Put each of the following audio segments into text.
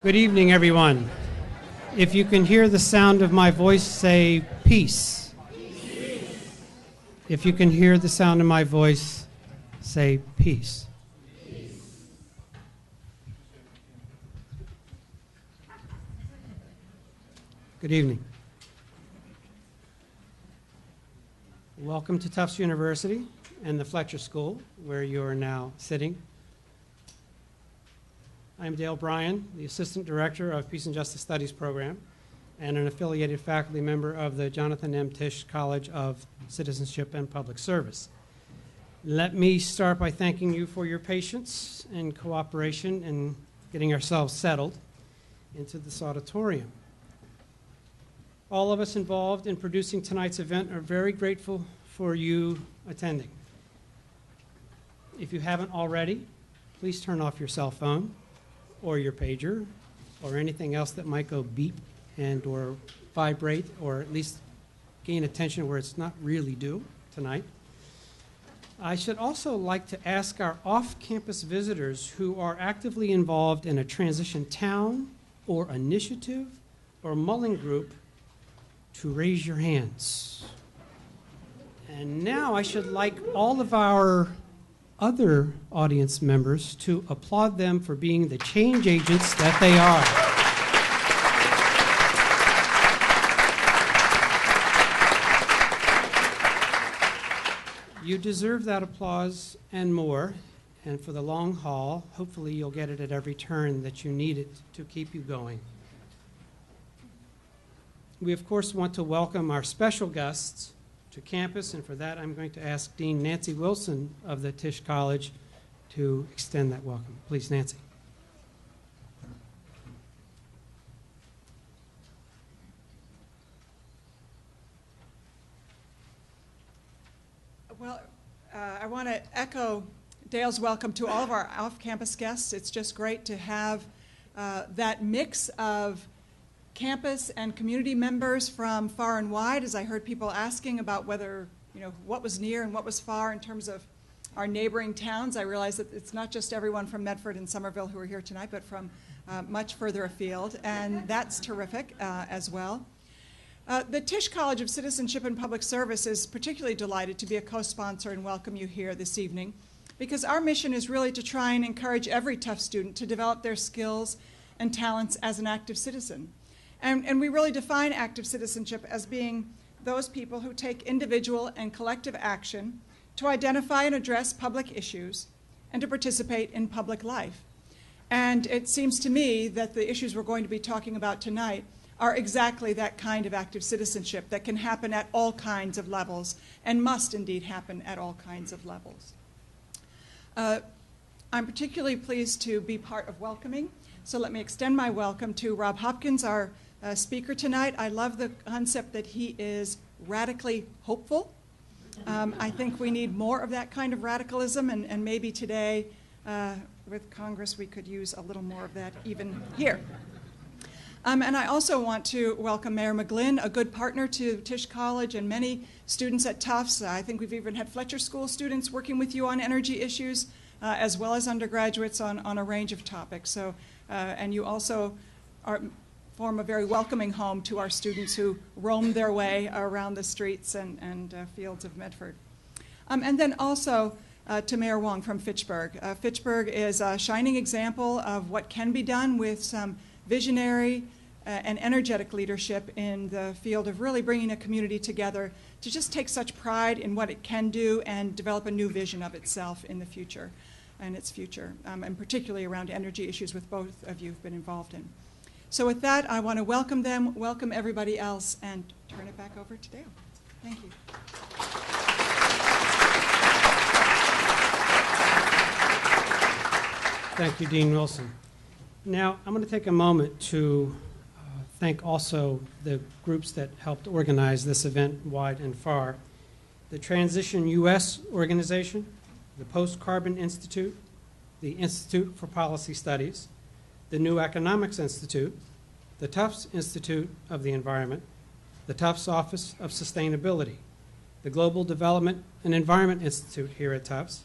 Good evening, everyone. If you can hear the sound of my voice, say peace. Peace. If you can hear the sound of my voice, say peace. Peace. Good evening. Welcome to Tufts University and the Fletcher School, where you are now sitting. I'm Dale Bryan, the Assistant Director of Peace and Justice Studies Program and an affiliated faculty member of the Jonathan M. Tisch College of Citizenship and Public Service. Let me start by thanking you for your patience and cooperation in getting ourselves settled into this auditorium. All of us involved in producing tonight's event are very grateful for you attending. If you haven't already, please turn off your cell phone or your pager, or anything else that might go beep and or vibrate, or at least gain attention where it's not really due tonight. I should also like to ask our off-campus visitors who are actively involved in a transition town or initiative or mulling group to raise your hands. And now I should like all of our other audience members to applaud them for being the change agents that they are. You deserve that applause and more, and for the long haul, hopefully you'll get it at every turn that you need it to keep you going. We, of course, want to welcome our special guests to campus, and for that I'm going to ask Dean Nancy Wilson of the Tisch College to extend that welcome. Please, Nancy. Well, I want to echo Dale's welcome to all of our off-campus guests. It's just great to have that mix of campus and community members from far and wide, as I heard people asking about whether, what was near and what was far in terms of our neighboring towns. I realize that it's not just everyone from Medford and Somerville who are here tonight, but from much further afield, and that's terrific as well. The Tisch College of Citizenship and Public Service is particularly delighted to be a co-sponsor and welcome you here this evening, because our mission is really to try and encourage every Tufts student to develop their skills and talents as an active citizen. And we really define active citizenship as being those people who take individual and collective action to identify and address public issues and to participate in public life. And it seems to me that the issues we're going to be talking about tonight are exactly that kind of active citizenship that can happen at all kinds of levels and must indeed happen at all kinds of levels. I'm particularly pleased to be part of welcoming, so let me extend my welcome to Rob Hopkins, our speaker tonight. I love the concept that he is radically hopeful. I think we need more of that kind of radicalism, and maybe today with Congress we could use a little more of that even here. And I also want to welcome Mayor McGlynn, a good partner to Tisch College and many students at Tufts. I think we've even had Fletcher School students working with you on energy issues, as well as undergraduates on a range of topics. So, and you also form a very welcoming home to our students who roam their way around the streets and fields of Medford. And then also to Mayor Wong from Fitchburg. Fitchburg is a shining example of what can be done with some visionary and energetic leadership in the field of really bringing a community together to just take such pride in what it can do and develop a new vision of itself in the future, and its future, and particularly around energy issues with both of you have been involved in. So with that, I want to welcome them, welcome everybody else, and turn it back over to Dale. Thank you. Thank you, Dean Wilson. Now, I'm going to take a moment to thank also the groups that helped organize this event wide and far. The Transition US organization, the Post-Carbon Institute, the Institute for Policy Studies, the New Economics Institute, the Tufts Institute of the Environment, the Tufts Office of Sustainability, the Global Development and Environment Institute here at Tufts,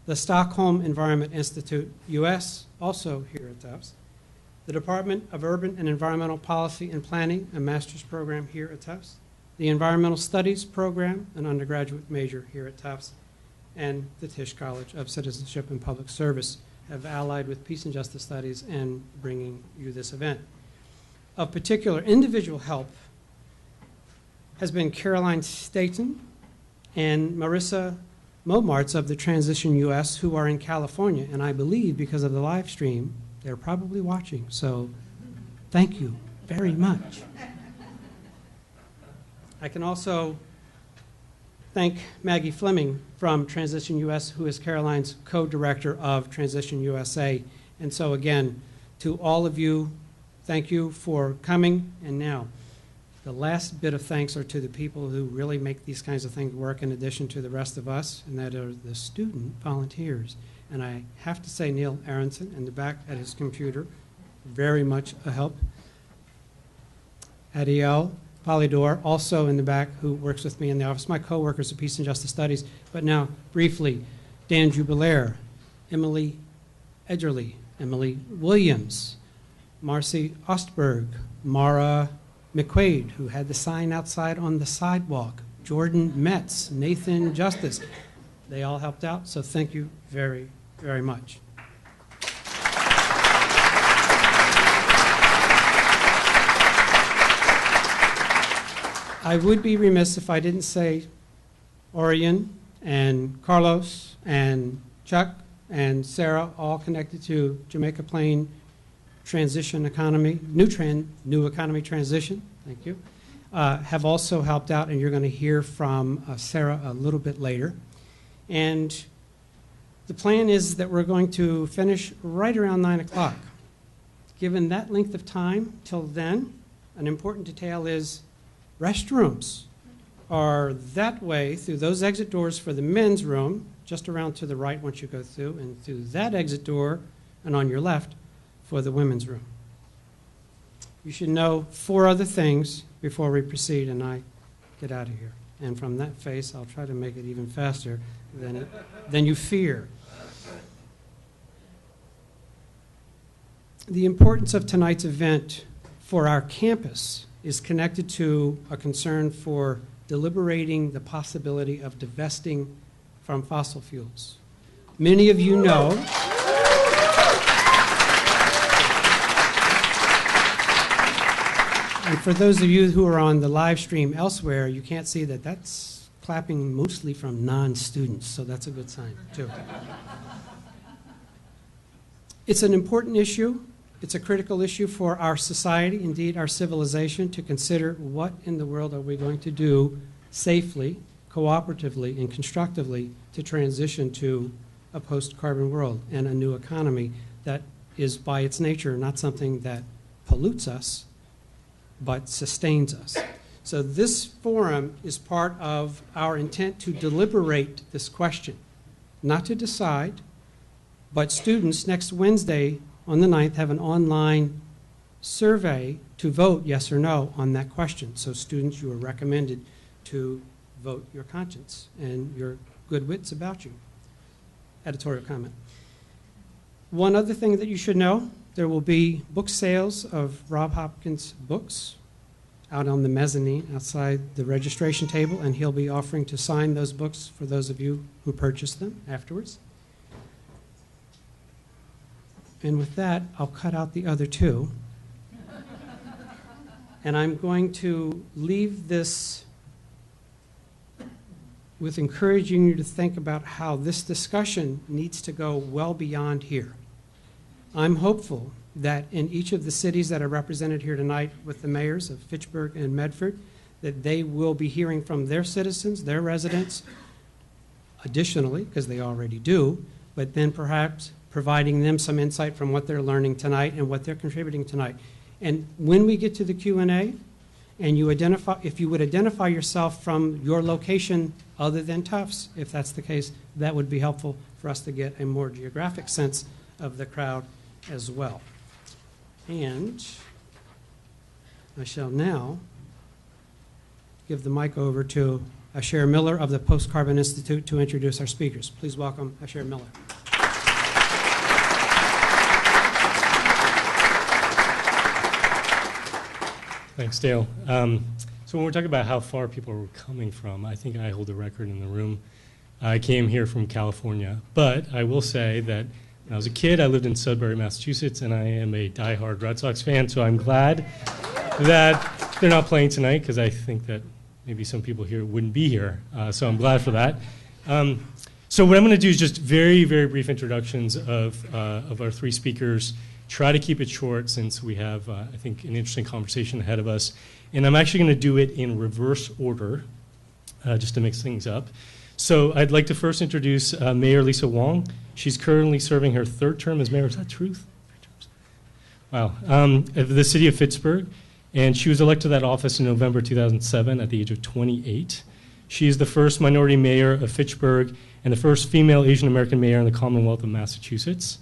the Stockholm Environment Institute, US, also here at Tufts, the Department of Urban and Environmental Policy and Planning, a master's program here at Tufts, the Environmental Studies program, an undergraduate major here at Tufts, and the Tisch College of Citizenship and Public Service have allied with Peace and Justice Studies and bringing you this event. Of particular individual help has been Caroline Staten and Marissa Momartz of the Transition US, who are in California, and I believe because of the live stream, they're probably watching, so thank you very much. I can also thank Maggie Fleming from Transition US, who is Caroline's co-director of Transition USA. And so again, to all of you, thank you for coming. And now, the last bit of thanks are to the people who really make these kinds of things work in addition to the rest of us, and that are the student volunteers. And I have to say Neil Aronson in the back at his computer, very much a help. Adiel Polidor, also in the back, who works with me in the office, my co-workers at Peace and Justice Studies. But now, briefly, Dan Jubilaire, Emily Edgerly, Emily Williams, Marcy Ostberg, Mara McQuaid, who had the sign outside on the sidewalk, Jordan Metz, Nathan Justice. They all helped out, so thank you very, very much. I would be remiss if I didn't say Orion and Carlos and Chuck and Sarah, all connected to Jamaica Plain Transition Economy, New Economy Transition, thank you, have also helped out, and you're going to hear from Sarah a little bit later. And the plan is that we're going to finish right around 9 o'clock. Given that length of time till then, an important detail is restrooms are that way through those exit doors for the men's room, just around to the right once you go through, and through that exit door and on your left for the women's room. You should know 4 other things before we proceed and I get out of here. And from that face, I'll try to make it even faster than you fear. The importance of tonight's event for our campus is connected to a concern for deliberating the possibility of divesting from fossil fuels. Many of you know and for those of you who are on the live stream elsewhere, you can't see that that's clapping mostly from non-students, so that's a good sign too. It's an important issue. It's a critical issue for our society, indeed our civilization, to consider what in the world are we going to do safely, cooperatively, and constructively to transition to a post-carbon world and a new economy that is by its nature not something that pollutes us, but sustains us. So this forum is part of our intent to deliberate this question, not to decide, but students next Wednesday on the 9th have an online survey to vote yes or no on that question. So students, you are recommended to vote your conscience and your good wits about you. Editorial comment. One other thing that you should know, there will be book sales of Rob Hopkins books out on the mezzanine outside the registration table, and he'll be offering to sign those books for those of you who purchase them afterwards. And with that, I'll cut out the other 2. And I'm going to leave this with encouraging you to think about how this discussion needs to go well beyond here. I'm hopeful that in each of the cities that are represented here tonight with the mayors of Fitchburg and Medford, that they will be hearing from their citizens, their residents, additionally, because they already do, but then perhaps providing them some insight from what they're learning tonight and what they're contributing tonight. And when we get to the Q&A, and you identify, if you would identify yourself from your location other than Tufts, if that's the case, that would be helpful for us to get a more geographic sense of the crowd as well. And I shall now give the mic over to Asher Miller of the Post-Carbon Institute to introduce our speakers. Please welcome Asher Miller. Thanks, Dale. So when we're talking about how far people are coming from, I think I hold the record in the room. I came here from California, but I will say that when I was a kid, I lived in Sudbury, Massachusetts, and I am a diehard Red Sox fan, so I'm glad that they're not playing tonight, because I think that maybe some people here wouldn't be here, so I'm glad for that. So what I'm going to do is just very, very brief introductions of our three speakers. Try to keep it short since we have, I think, an interesting conversation ahead of us. And I'm actually going to do it in reverse order, just to mix things up. So I'd like to first introduce Mayor Lisa Wong. She's currently serving her third term as mayor. Is that truth? Wow. Of the city of Pittsburgh. And she was elected to that office in November 2007 at the age of 28. She is the first minority mayor of Fitchburg and the first female Asian American mayor in the Commonwealth of Massachusetts.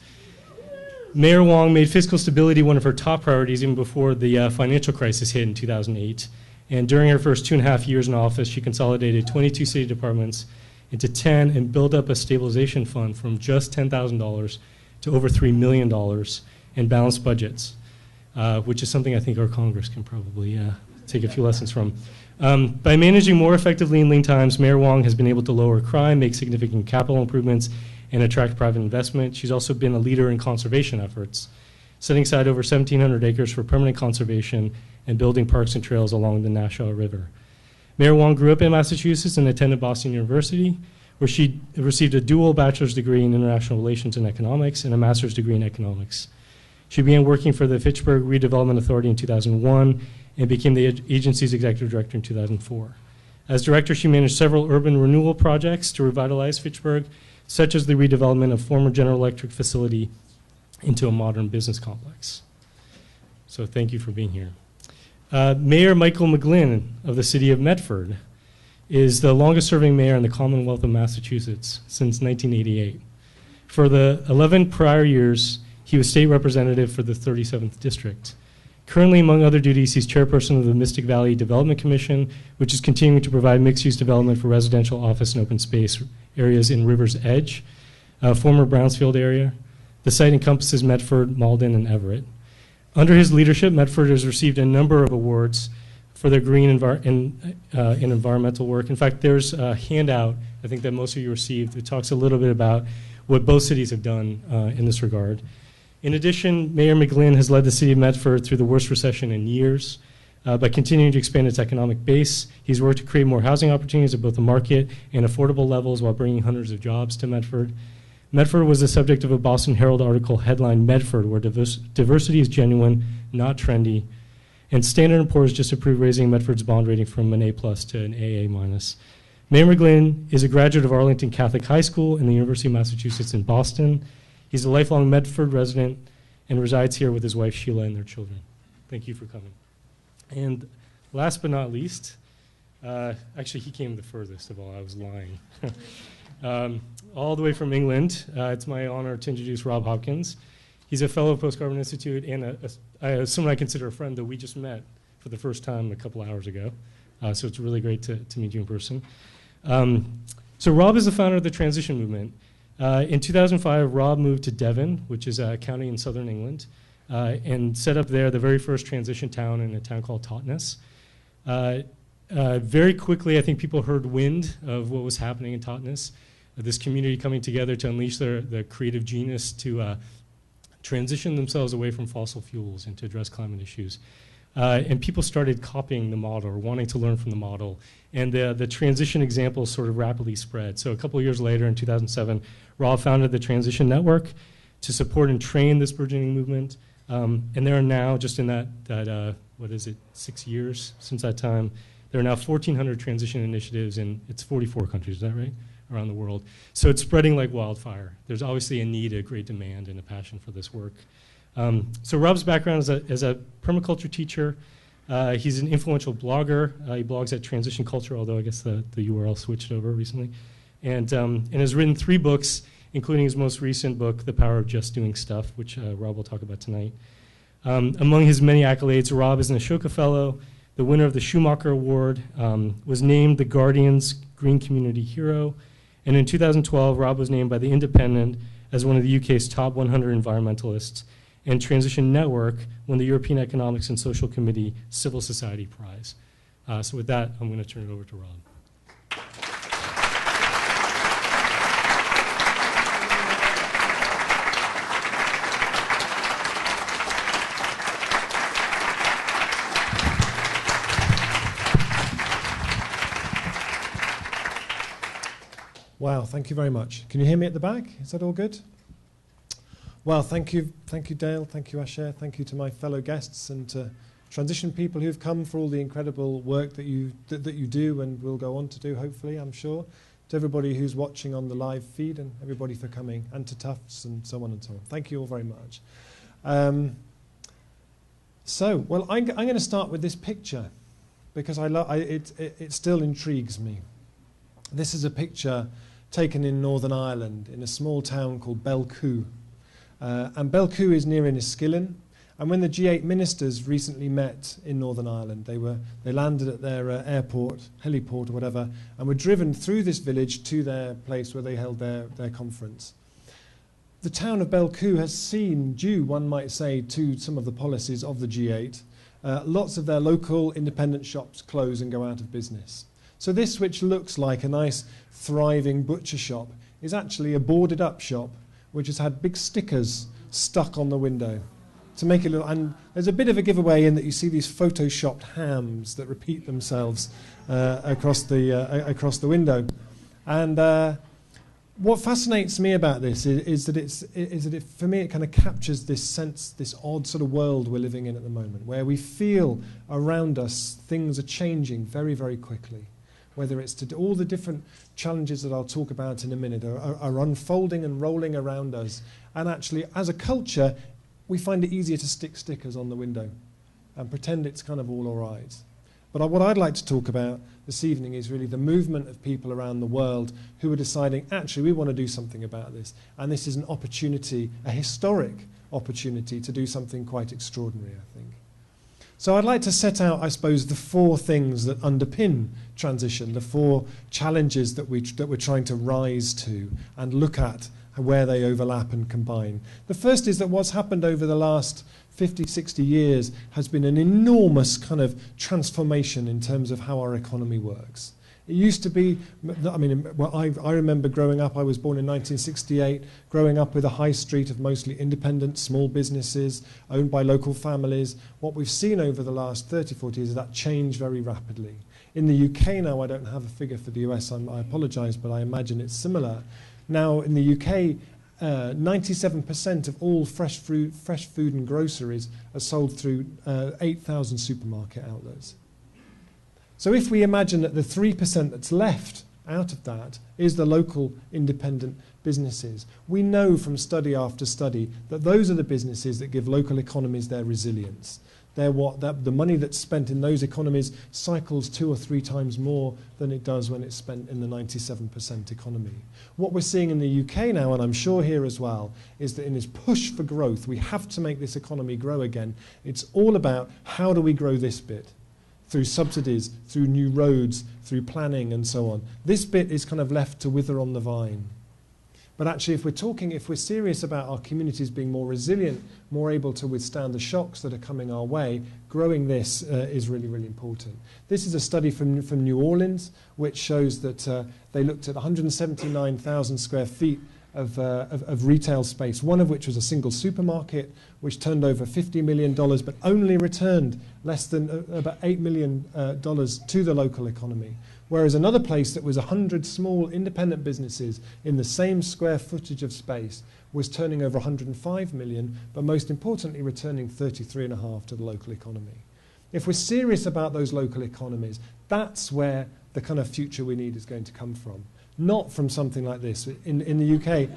Mayor Wong made fiscal stability one of her top priorities even before the financial crisis hit in 2008. And during her first 2.5 years in office, she consolidated 22 city departments into 10 and built up a stabilization fund from just $10,000 to over $3 million in balanced budgets, which is something I think our Congress can probably take a few lessons from. By managing more effectively in lean times, Mayor Wong has been able to lower crime, make significant capital improvements, and attract private investment. She's also been a leader in conservation efforts, setting aside over 1,700 acres for permanent conservation and building parks and trails along the Nassau River. Mayor Wong grew up in Massachusetts and attended Boston University, where she received a dual bachelor's degree in international relations and economics and a master's degree in economics. She began working for the Fitchburg Redevelopment Authority in 2001 and became the agency's executive director in 2004. As director, she managed several urban renewal projects to revitalize Fitchburg, such as the redevelopment of former General Electric facility into a modern business complex. So thank you for being here. Mayor Michael McGlynn of the city of Medford is the longest-serving mayor in the Commonwealth of Massachusetts since 1988. For the 11 prior years, he was state representative for the 37th District. Currently, among other duties, he's chairperson of the Mystic Valley Development Commission, which is continuing to provide mixed-use development for residential, office, and open space areas in River's Edge, a former Brownsfield area. The site encompasses Medford, Malden, and Everett. Under his leadership, Medford has received a number of awards for their green and environmental work. In fact, there's a handout, I think, that most of you received that talks a little bit about what both cities have done in this regard. In addition, Mayor McGlynn has led the city of Medford through the worst recession in years. By continuing to expand its economic base, he's worked to create more housing opportunities at both the market and affordable levels while bringing hundreds of jobs to Medford. Medford was the subject of a Boston Herald article headlined Medford, where diversity is genuine, not trendy. And Standard & Poor's just approved raising Medford's bond rating from an A+ to an AA-. Mayor McGlynn is a graduate of Arlington Catholic High School and the University of Massachusetts in Boston. He's a lifelong Medford resident and resides here with his wife Sheila and their children. Thank you for coming. And last but not least, actually he came the furthest of all, I was lying. All the way from England, it's my honor to introduce Rob Hopkins. He's a fellow of Post-Carbon Institute and someone I consider a friend that we just met for the first time a couple hours ago. So it's really great to meet you in person. So Rob is the founder of the Transition Movement. In 2005, Rob moved to Devon, which is a county in southern England, and set up there the very first transition town in a town called Totnes. Very quickly, I think people heard wind of what was happening in Totnes, this community coming together to unleash their creative genius to transition themselves away from fossil fuels and to address climate issues. And people started copying the model or wanting to learn from the model. And the transition examples sort of rapidly spread. So a couple of years later, in 2007, Rob founded the Transition Network to support and train this burgeoning movement. And there are now, just in that 6 years since that time, there are now 1,400 transition initiatives in, it's 44 countries, is that right? Around the world. So it's spreading like wildfire. There's obviously a need, a great demand, and a passion for this work. So Rob's background is as a permaculture teacher. He's an influential blogger. He blogs at Transition Culture, although I guess the URL switched over recently. And has written 3 books, including his most recent book, The Power of Just Doing Stuff, which Rob will talk about tonight. Among his many accolades, Rob is an Ashoka Fellow, the winner of the Schumacher Award, was named the Guardian's Green Community Hero, and in 2012, Rob was named by The Independent as one of the UK's top 100 environmentalists, and Transition Network won the European Economics and Social Committee Civil Society Prize. So with that, I'm going to turn it over to Rob. Wow, thank you very much. Can you hear me at the back? Is that all good? Well, thank you, Dale. Thank you, Asher. Thank you to my fellow guests and to transition people who've come for all the incredible work that you do and will go on to do, hopefully, I'm sure. To everybody who's watching on the live feed and everybody for coming, and to Tufts and so on and so on. Thank you all very much. I'm going to start with this picture because it still intrigues me. This is a picture taken in Northern Ireland in a small town called Belcoo. And Belcoo is near Enniskillen. And when the G8 ministers recently met in Northern Ireland, they landed at their airport, heliport or whatever, and were driven through this village to their place where they held their conference. The town of Belcoo has seen, due, one might say, to some of the policies of the G8, lots of their local independent shops close and go out of business. So this, which looks like a nice, thriving butcher shop, is actually a boarded up shop which has had big stickers stuck on the window to make it look. And there's a bit of a giveaway in that you see these photoshopped hams that repeat themselves across the window. And what fascinates me about this is that for me it kind of captures this sense, this odd sort of world we're living in at the moment, where we feel around us things are changing very, very quickly. Whether it's all the different challenges that I'll talk about in a minute are unfolding and rolling around us. And actually, as a culture, we find it easier to stick stickers on the window and pretend it's kind of all right. But what I'd like to talk about this evening is really the movement of people around the world who are deciding, actually, we want to do something about this. And this is an opportunity, a historic opportunity to do something quite extraordinary, I think. So I'd like to set out, I suppose, the four things that underpin transition, the four challenges that we're trying to rise to and look at where they overlap and combine. The first is that what's happened over the last 50, 60 years has been an enormous kind of transformation in terms of how our economy works. It used to be, I remember growing up, I was born in 1968, growing up with a high street of mostly independent small businesses owned by local families. What we've seen over the last 30, 40 years is that change very rapidly. In the UK now, I don't have a figure for the US, I apologise, but I imagine it's similar. Now in the UK, 97% of all fresh food and groceries are sold through 8,000 supermarket outlets. So if we imagine that the 3% that's left out of that is the local independent businesses, we know from study after study that those are the businesses that give local economies their resilience. The money that's spent in those economies cycles 2 or 3 times more than it does when it's spent in the 97% economy. What we're seeing in the UK now, and I'm sure here as well, is that in this push for growth, we have to make this economy grow again. It's all about how do we grow this bit? Through subsidies, through new roads, through planning and so on. This bit is kind of left to wither on the vine. But actually, if we're serious about our communities being more resilient, more able to withstand the shocks that are coming our way, growing this is really, really important. This is a study from New Orleans, which shows that they looked at 179,000 square feet of retail space, one of which was a single supermarket, which turned over $50 million, but only returned less than about $8 million to the local economy. Whereas another place that was 100 small independent businesses in the same square footage of space was turning over 105 million, but most importantly, returning 33.5 to the local economy. If we're serious about those local economies, that's where the kind of future we need is going to come from. Not from something like this. In the UK,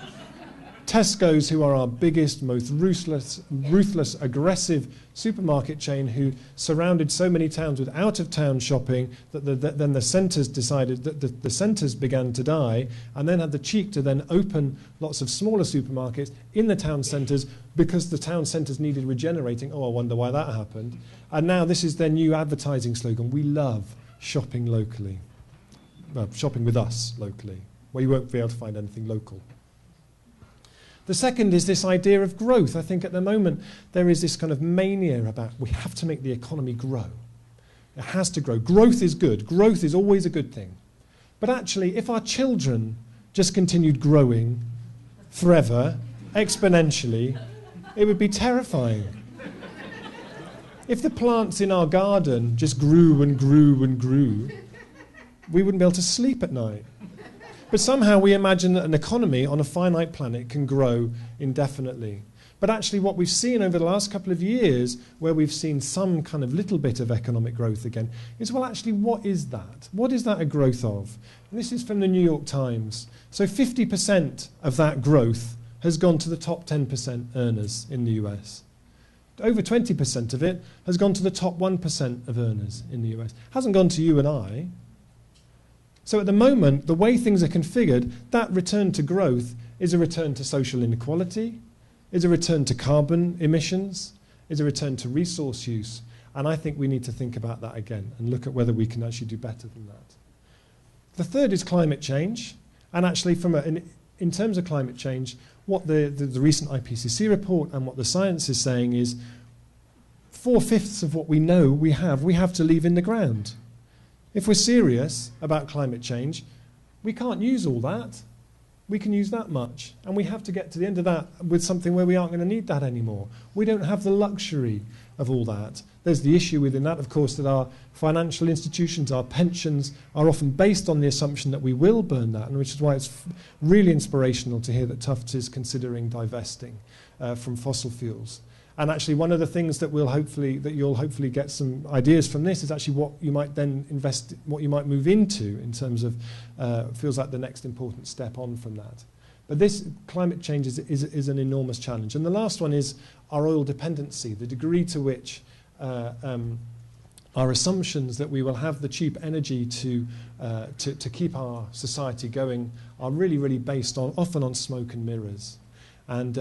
Tesco's, who are our biggest, most ruthless, aggressive supermarket chain, who surrounded so many towns with out-of-town shopping that then the centres decided that the centres began to die, and then had the cheek to then open lots of smaller supermarkets in the town centres because the town centres needed regenerating. Oh, I wonder why that happened. And now this is their new advertising slogan: we love shopping locally. Well, shopping with us locally, where you won't be able to find anything local. The second is this idea of growth. I think at the moment there is this kind of mania about we have to make the economy grow. It has to grow. Growth is good. Growth is always a good thing. But actually, if our children just continued growing forever, exponentially, it would be terrifying. If the plants in our garden just grew and grew and grew, we wouldn't be able to sleep at night. But somehow we imagine that an economy on a finite planet can grow indefinitely. But actually what we've seen over the last couple of years, where we've seen some kind of little bit of economic growth again, is, well, actually, what is that? What is that a growth of? And this is from the New York Times. So 50% of that growth has gone to the top 10% earners in the US. Over 20% of it has gone to the top 1% of earners in the US. Hasn't gone to you and I. So at the moment, the way things are configured, that return to growth is a return to social inequality, is a return to carbon emissions, is a return to resource use. And I think we need to think about that again and look at whether we can actually do better than that. The third is climate change. And actually, in terms of climate change, what the recent IPCC report and what the science is saying is 4/5 of what we know we have to leave in the ground. If we're serious about climate change, we can't use all that. We can use that much. And we have to get to the end of that with something where we aren't going to need that anymore. We don't have the luxury of all that. There's the issue within that, of course, that our financial institutions, our pensions, are often based on the assumption that we will burn that, and which is why it's really inspirational to hear that Tufts is considering divesting from fossil fuels. And actually, one of the things that you'll hopefully get some ideas from this is actually what you might then invest, what you might move into in terms of feels like the next important step on from that. But this climate change is an enormous challenge. And the last one is our oil dependency, the degree to which our assumptions that we will have the cheap energy to keep our society going are really, really based on often on smoke and mirrors. And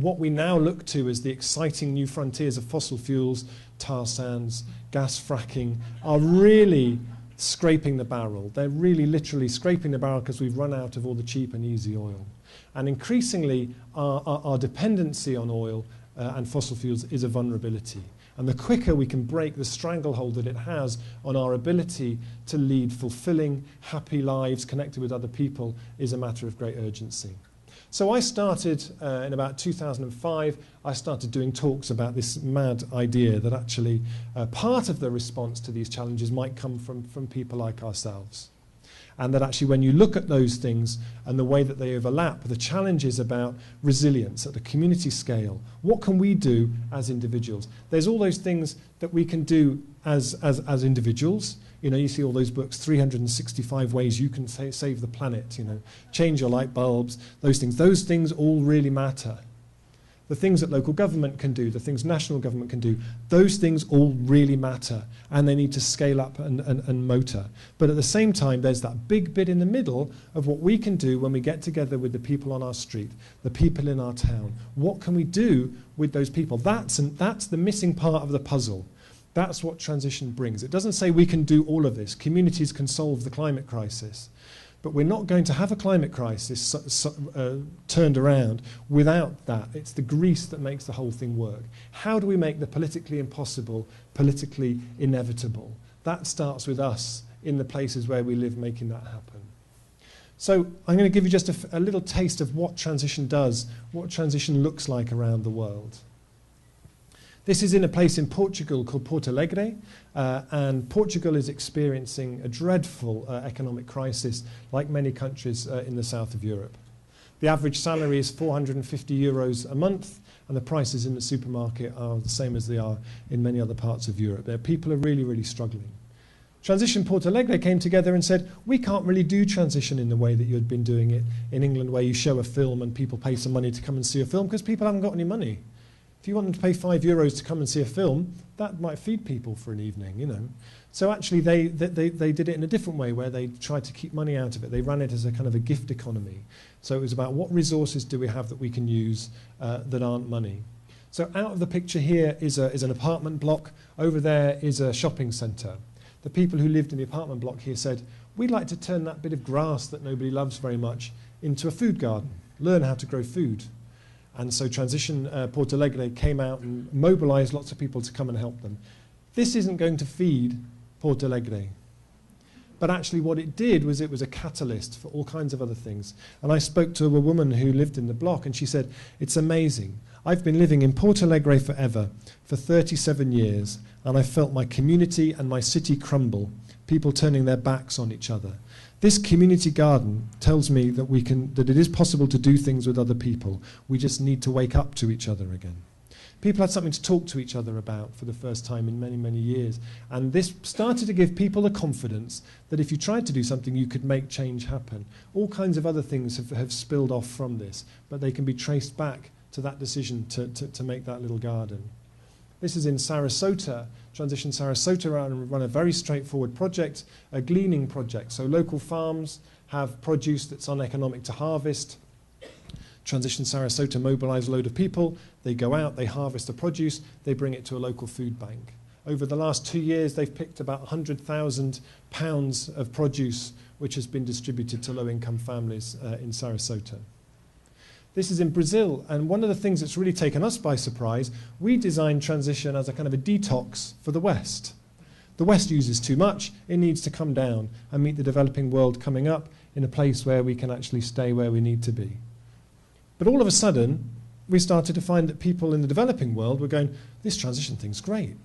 what we now look to as the exciting new frontiers of fossil fuels, tar sands, gas fracking, are really scraping the barrel. They're really literally scraping the barrel because we've run out of all the cheap and easy oil. And increasingly, our dependency on oil and fossil fuels is a vulnerability. And the quicker we can break the stranglehold that it has on our ability to lead fulfilling, happy lives connected with other people is a matter of great urgency. So I started in about 2005, I started doing talks about this mad idea that actually part of the response to these challenges might come from people like ourselves. And that actually when you look at those things and the way that they overlap, the challenge is about resilience at the community scale. What can we do as individuals? There's all those things that we can do as individuals. You know, you see all those books, 365 ways you can save the planet, you know, change your light bulbs, those things. Those things all really matter. The things that local government can do, the things national government can do, those things all really matter, and they need to scale up and motor. But at the same time, there's that big bit in the middle of what we can do when we get together with the people on our street, the people in our town. What can we do with those people? That's the missing part of the puzzle. That's what transition brings. It doesn't say we can do all of this. Communities can solve the climate crisis. But we're not going to have a climate crisis turned around without that. It's the grease that makes the whole thing work. How do we make the politically impossible politically inevitable? That starts with us in the places where we live making that happen. So I'm going to give you just a little taste of what transition does, what transition looks like around the world. This is in a place in Portugal called Porto Alegre, and Portugal is experiencing a dreadful economic crisis, like many countries in the south of Europe. The average salary is 450 euros a month, and the prices in the supermarket are the same as they are in many other parts of Europe. People are really, really struggling. Transition Porto Alegre came together and said, we can't really do transition in the way that you had been doing it in England, where you show a film and people pay some money to come and see a film, because people haven't got any money. If you want them to pay €5 to come and see a film, that might feed people for an evening, you know. So actually they did it in a different way, where they tried to keep money out of it. They ran it as a kind of a gift economy. So it was about what resources do we have that we can use that aren't money. So out of the picture here is an apartment block. Over there is a shopping centre. The people who lived in the apartment block here said, we'd like to turn that bit of grass that nobody loves very much into a food garden, learn how to grow food. And so Transition Porto Alegre came out and mobilized lots of people to come and help them. This isn't going to feed Porto Alegre. But actually what it did was it was a catalyst for all kinds of other things. And I spoke to a woman who lived in the block, and she said, it's amazing. I've been living in Porto Alegre forever, for 37 years, and I felt my community and my city crumble, people turning their backs on each other. This community garden tells me that that it is possible to do things with other people. We just need to wake up to each other again. People had something to talk to each other about for the first time in many, many years. And this started to give people the confidence that if you tried to do something, you could make change happen. All kinds of other things have spilled off from this, but they can be traced back to that decision to make that little garden. This is in Sarasota. Transition Sarasota run a very straightforward project, a gleaning project. So local farms have produce that's uneconomic to harvest. Transition Sarasota mobilize a load of people. They go out, they harvest the produce, they bring it to a local food bank. Over the last 2 years, they've picked about 100,000 pounds of produce, which has been distributed to low-income families in Sarasota. This is in Brazil, and one of the things that's really taken us by surprise, we designed Transition as a kind of a detox for the West. The West uses too much, it needs to come down and meet the developing world coming up in a place where we can actually stay where we need to be. But all of a sudden, we started to find that people in the developing world were going, this transition thing's great,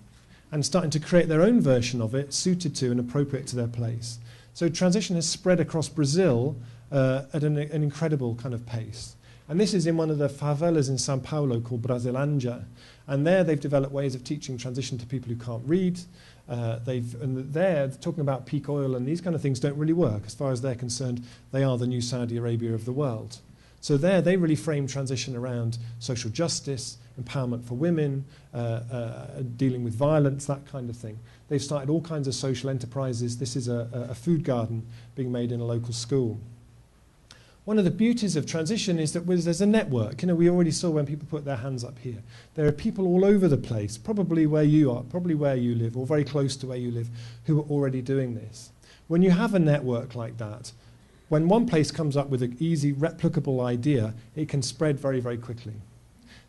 and starting to create their own version of it, suited to and appropriate to their place. So transition has spread across Brazil at an incredible kind of pace. And this is in one of the favelas in São Paulo called Brasilândia. And there they've developed ways of teaching transition to people who can't read. And there, talking about peak oil and these kind of things don't really work. As far as they're concerned, they are the new Saudi Arabia of the world. So there, they really frame transition around social justice, empowerment for women, dealing with violence, that kind of thing. They've started all kinds of social enterprises. This is a food garden being made in a local school. One of the beauties of transition is that there's a network. You know, we already saw when people put their hands up here. There are people all over the place, probably where you are, probably where you live, or very close to where you live, who are already doing this. When you have a network like that, when one place comes up with an easy, replicable idea, it can spread very, very quickly.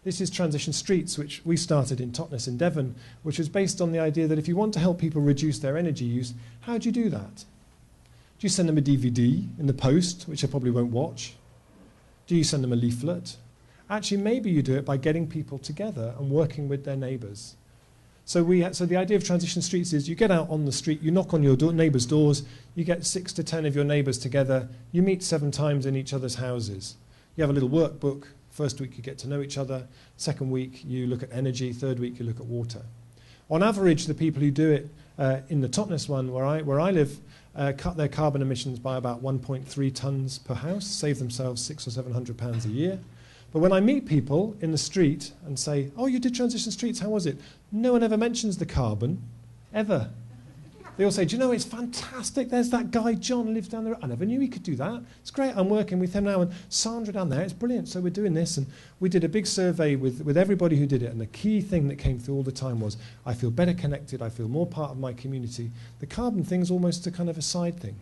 This is Transition Streets, which we started in Totnes in Devon, which was based on the idea that if you want to help people reduce their energy use, how do you do that? Do you send them a DVD in the post, which they probably won't watch? Do you send them a leaflet? Actually, maybe you do it by getting people together and working with their neighbours. So the idea of Transition Streets is you get out on the street, you knock on your neighbours' doors, you get 6 to 10 of your neighbours together, you meet 7 times in each other's houses. You have a little workbook. First week you get to know each other. Second week you look at energy. Third week you look at water. On average, the people who do it in the Totnes one, where I live, cut their carbon emissions by about 1.3 tonnes per house, save themselves £600 or £700 a year. But when I meet people in the street and say, oh, you did Transition Streets, how was it? No one ever mentions the carbon, ever. They all say, do you know, it's fantastic. There's that guy, John, lives down there. I never knew he could do that. It's great. I'm working with him now. And Sandra down there, it's brilliant. So we're doing this. And we did a big survey with everybody who did it. And the key thing that came through all the time was, I feel better connected. I feel more part of my community. The carbon thing's almost a kind of a side thing.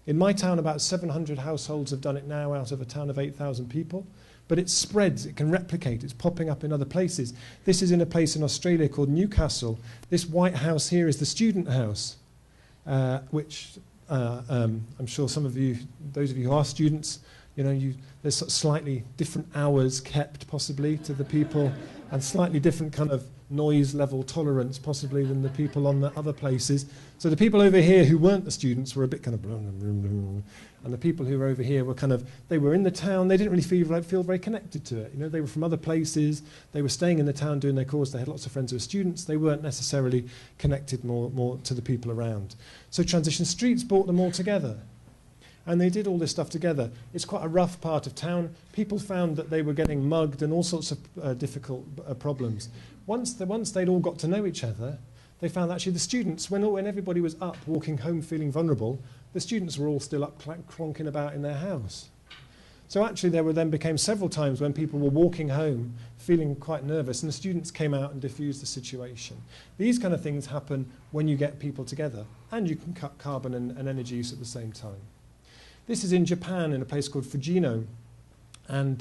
In my town, about 700 households have done it now out of a town of 8,000 people. But it spreads, it can replicate, it's popping up in other places. This is in a place in Australia called Newcastle. This white house here is the student house, which I'm sure some of you, those of you who are students, you know, there's sort of slightly different hours kept possibly to the people and slightly different kind of noise level tolerance possibly than the people on the other places. So the people over here who weren't the students were a bit kind of and the people who were over here were kind of, they were in the town, they didn't really feel very connected to it. You know, they were from other places, they were staying in the town doing their course, they had lots of friends who were students, they weren't necessarily connected more to the people around. So Transition Streets brought them all together. And they did all this stuff together. It's quite a rough part of town. People found that they were getting mugged and all sorts of difficult problems. Once they'd all got to know each other, they found actually the students, when everybody was up walking home feeling vulnerable, the students were all still up clonking about in their house. So actually there became several times when people were walking home feeling quite nervous and the students came out and diffused the situation. These kind of things happen when you get people together and you can cut carbon and energy use at the same time. This is in Japan in a place called Fujino. And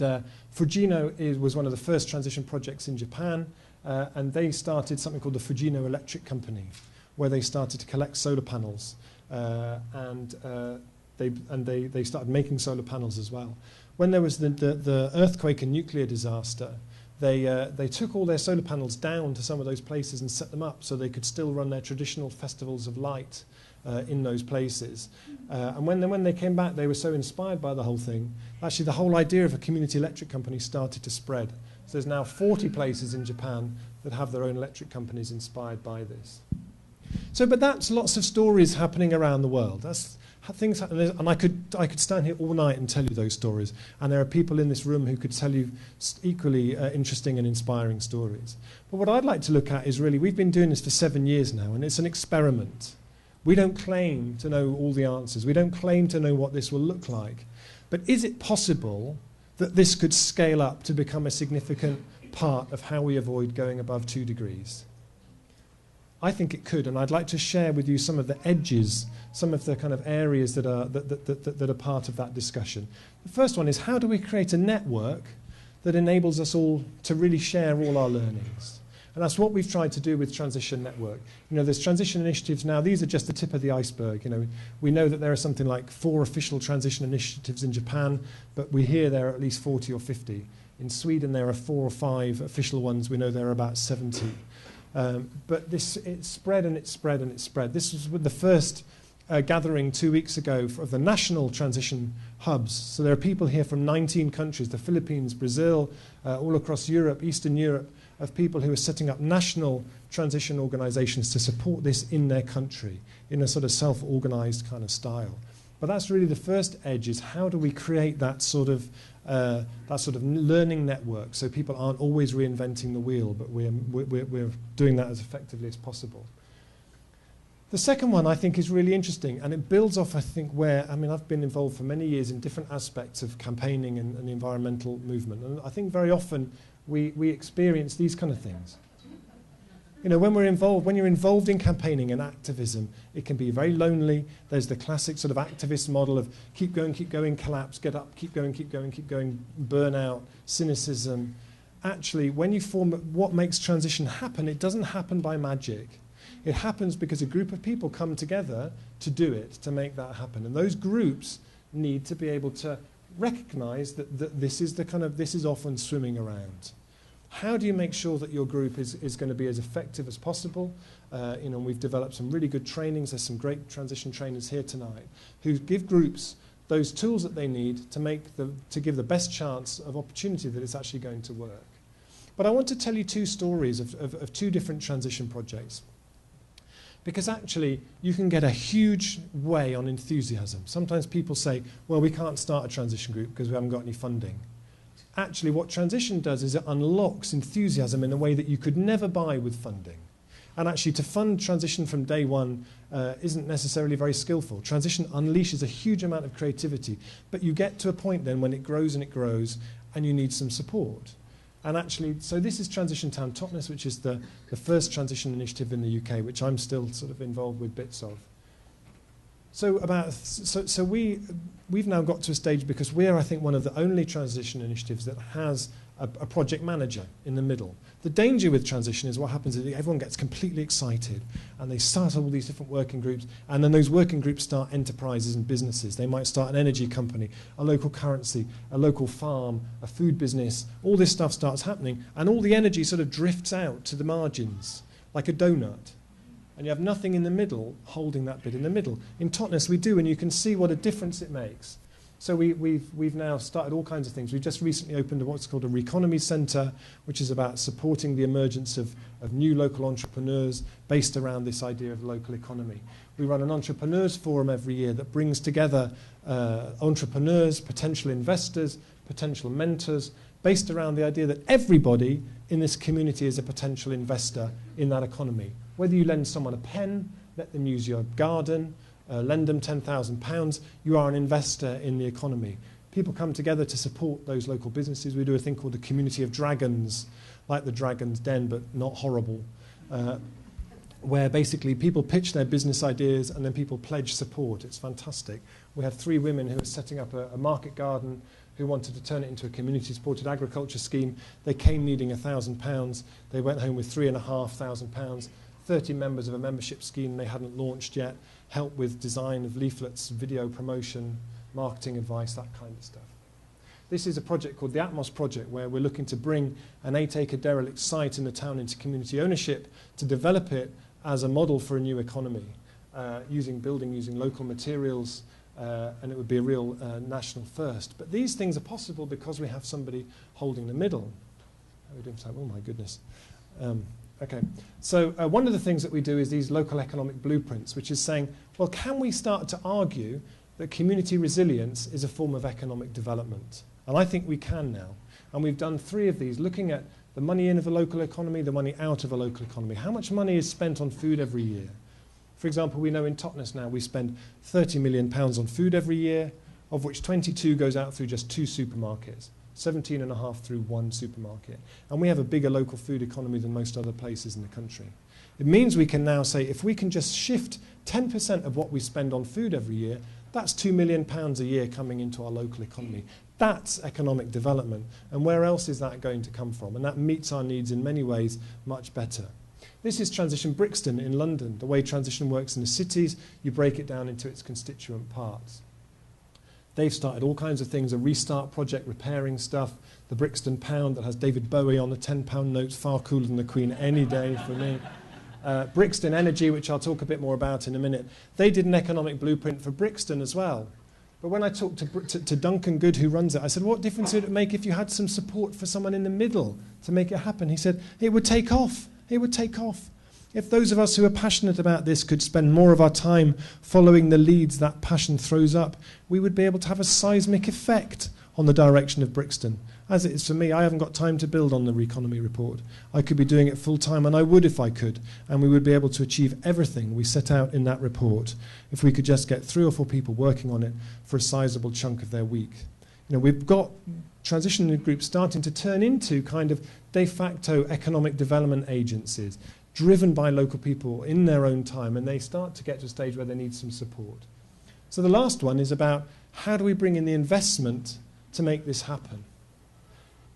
Fujino was one of the first transition projects in Japan, and they started something called the Fujino Electric Company, where they started to collect solar panels, and they started making solar panels as well. When there was the earthquake and nuclear disaster, they took all their solar panels down to some of those places and set them up so they could still run their traditional festivals of light in those places. And when they came back, they were so inspired by the whole thing. Actually, the whole idea of a community electric company started to spread. So there's now 40 places in Japan that have their own electric companies inspired by this. So, but that's lots of stories happening around the world. That's things happen, and I could stand here all night and tell you those stories. And there are people in this room who could tell you equally interesting and inspiring stories. But what I'd like to look at is really, we've been doing this for 7 years now, and it's an experiment. We don't claim to know all the answers. We don't claim to know what this will look like. But is it possible that this could scale up to become a significant part of how we avoid going above 2 degrees? I think it could, and I'd like to share with you some of the edges, some of the kind of areas that are part of that discussion. The first one is, how do we create a network that enables us all to really share all our learnings? And that's what we've tried to do with Transition Network. You know, there's transition initiatives now. These are just the tip of the iceberg. You know, we know that there are something like 4 official transition initiatives in Japan, but we hear there are at least 40 or 50. In Sweden, there are 4 or 5 official ones. We know there are about 70. But it's spread and it's spread and it's spread. This was with the first gathering 2 weeks ago of the national transition hubs. So there are people here from 19 countries, the Philippines, Brazil, all across Europe, Eastern Europe, of people who are setting up national transition organizations to support this in their country in a sort of self-organized kind of style. But that's really the first edge, is how do we create that sort of learning network so people aren't always reinventing the wheel, but we're doing that as effectively as possible. The second one I think is really interesting, and it builds off, I think, I've been involved for many years in different aspects of campaigning and the environmental movement, and I think very often we experience these kind of things. You know, when you're involved in campaigning and activism, it can be very lonely. There's the classic sort of activist model of keep going, collapse, get up, keep going, burnout, cynicism. Actually, when you form what makes transition happen, it doesn't happen by magic. It happens because a group of people come together to do it, to make that happen. And those groups need to be able to recognize that this is often swimming around. How do you make sure that your group is going to be as effective as possible? We've developed some really good trainings. There's some great transition trainers here tonight who give groups those tools that they need to give the best chance of opportunity that it's actually going to work. But I want to tell you 2 stories of 2 different transition projects. Because actually, you can get a huge way on enthusiasm. Sometimes people say, well, we can't start a transition group because we haven't got any funding. Actually, what transition does is it unlocks enthusiasm in a way that you could never buy with funding. And actually, to fund transition from day one isn't necessarily very skillful. Transition unleashes a huge amount of creativity, but you get to a point then when it grows, and you need some support. And actually, so this is Transition Town Totnes, which is the first transition initiative in the UK, which I'm still sort of involved with bits of. So we've now got to a stage, because we're, I think, one of the only transition initiatives that has a project manager in the middle. The danger with transition is what happens is everyone gets completely excited and they start all these different working groups, and then those working groups start enterprises and businesses. They might start an energy company, a local currency, a local farm, a food business. All this stuff starts happening, and all the energy sort of drifts out to the margins like a donut. And you have nothing in the middle holding that bit in the middle. In Totnes we do, and you can see what a difference it makes. So we've now started all kinds of things. We've just recently opened what's called a Reconomy Centre, which is about supporting the emergence of new local entrepreneurs based around this idea of local economy. We run an entrepreneurs forum every year that brings together entrepreneurs, potential investors, potential mentors, based around the idea that everybody in this community is a potential investor in that economy. Whether you lend someone a pen, let them use your garden, lend them £10,000, you are an investor in the economy. People come together to support those local businesses. We do a thing called the Community of Dragons, like the Dragon's Den, but not horrible, where basically people pitch their business ideas and then people pledge support. It's fantastic. We had 3 women who were setting up a market garden, who wanted to turn it into a community-supported agriculture scheme. They came needing £1,000. They went home with £3,500. 30 members of a membership scheme they hadn't launched yet, help with design of leaflets, video promotion, marketing advice, that kind of stuff. This is a project called the Atmos Project, where we're looking to bring an 8-acre derelict site in the town into community ownership to develop it as a model for a new economy, using local materials, and it would be a real national first. But these things are possible because we have somebody holding the middle. Oh my goodness. Okay, so one of the things that we do is these local economic blueprints, which is saying, well, can we start to argue that community resilience is a form of economic development? And I think we can now. And we've done 3 of these, looking at the money in of a local economy, the money out of a local economy. How much money is spent on food every year? For example, we know in Tufts now we spend £30 million on food every year, of which 22 goes out through just 2 supermarkets, 17.5 through 1 supermarket. And we have a bigger local food economy than most other places in the country. It means we can now say, if we can just shift 10% of what we spend on food every year, that's £2 million a year coming into our local economy. That's economic development. And where else is that going to come from? And that meets our needs in many ways much better. This is Transition Brixton in London. The way transition works in the cities, you break it down into its constituent parts. They've started all kinds of things, a restart project, repairing stuff, the Brixton pound that has David Bowie on the £10 notes, far cooler than the Queen any day for me. Brixton Energy, which I'll talk a bit more about in a minute. They did an economic blueprint for Brixton as well. But when I talked to Duncan Good, who runs it, I said, what difference would it make if you had some support for someone in the middle to make it happen? He said, it would take off. It would take off. If those of us who are passionate about this could spend more of our time following the leads that passion throws up, we would be able to have a seismic effect on the direction of Brixton. As it is for me, I haven't got time to build on the Reconomy report. I could be doing it full time, and I would if I could, and we would be able to achieve everything we set out in that report if we could just get 3 or 4 people working on it for a sizable chunk of their week. You know, we've got transition groups starting to turn into kind of de facto economic development agencies, driven by local people in their own time, and they start to get to a stage where they need some support. So the last one is about how do we bring in the investment to make this happen?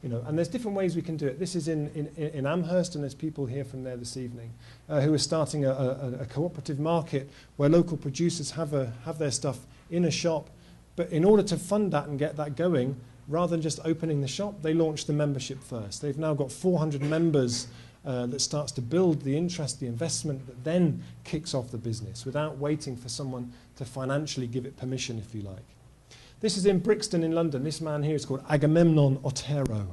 You know, and there's different ways we can do it. This is in Amherst, and there's people here from there this evening who are starting a cooperative market where local producers have their stuff in a shop. But in order to fund that and get that going, rather than just opening the shop, they launched the membership first. They've now got 400 members that starts to build the interest, the investment that then kicks off the business without waiting for someone to financially give it permission, if you like. This is in Brixton in London. This man here is called Agamemnon Otero.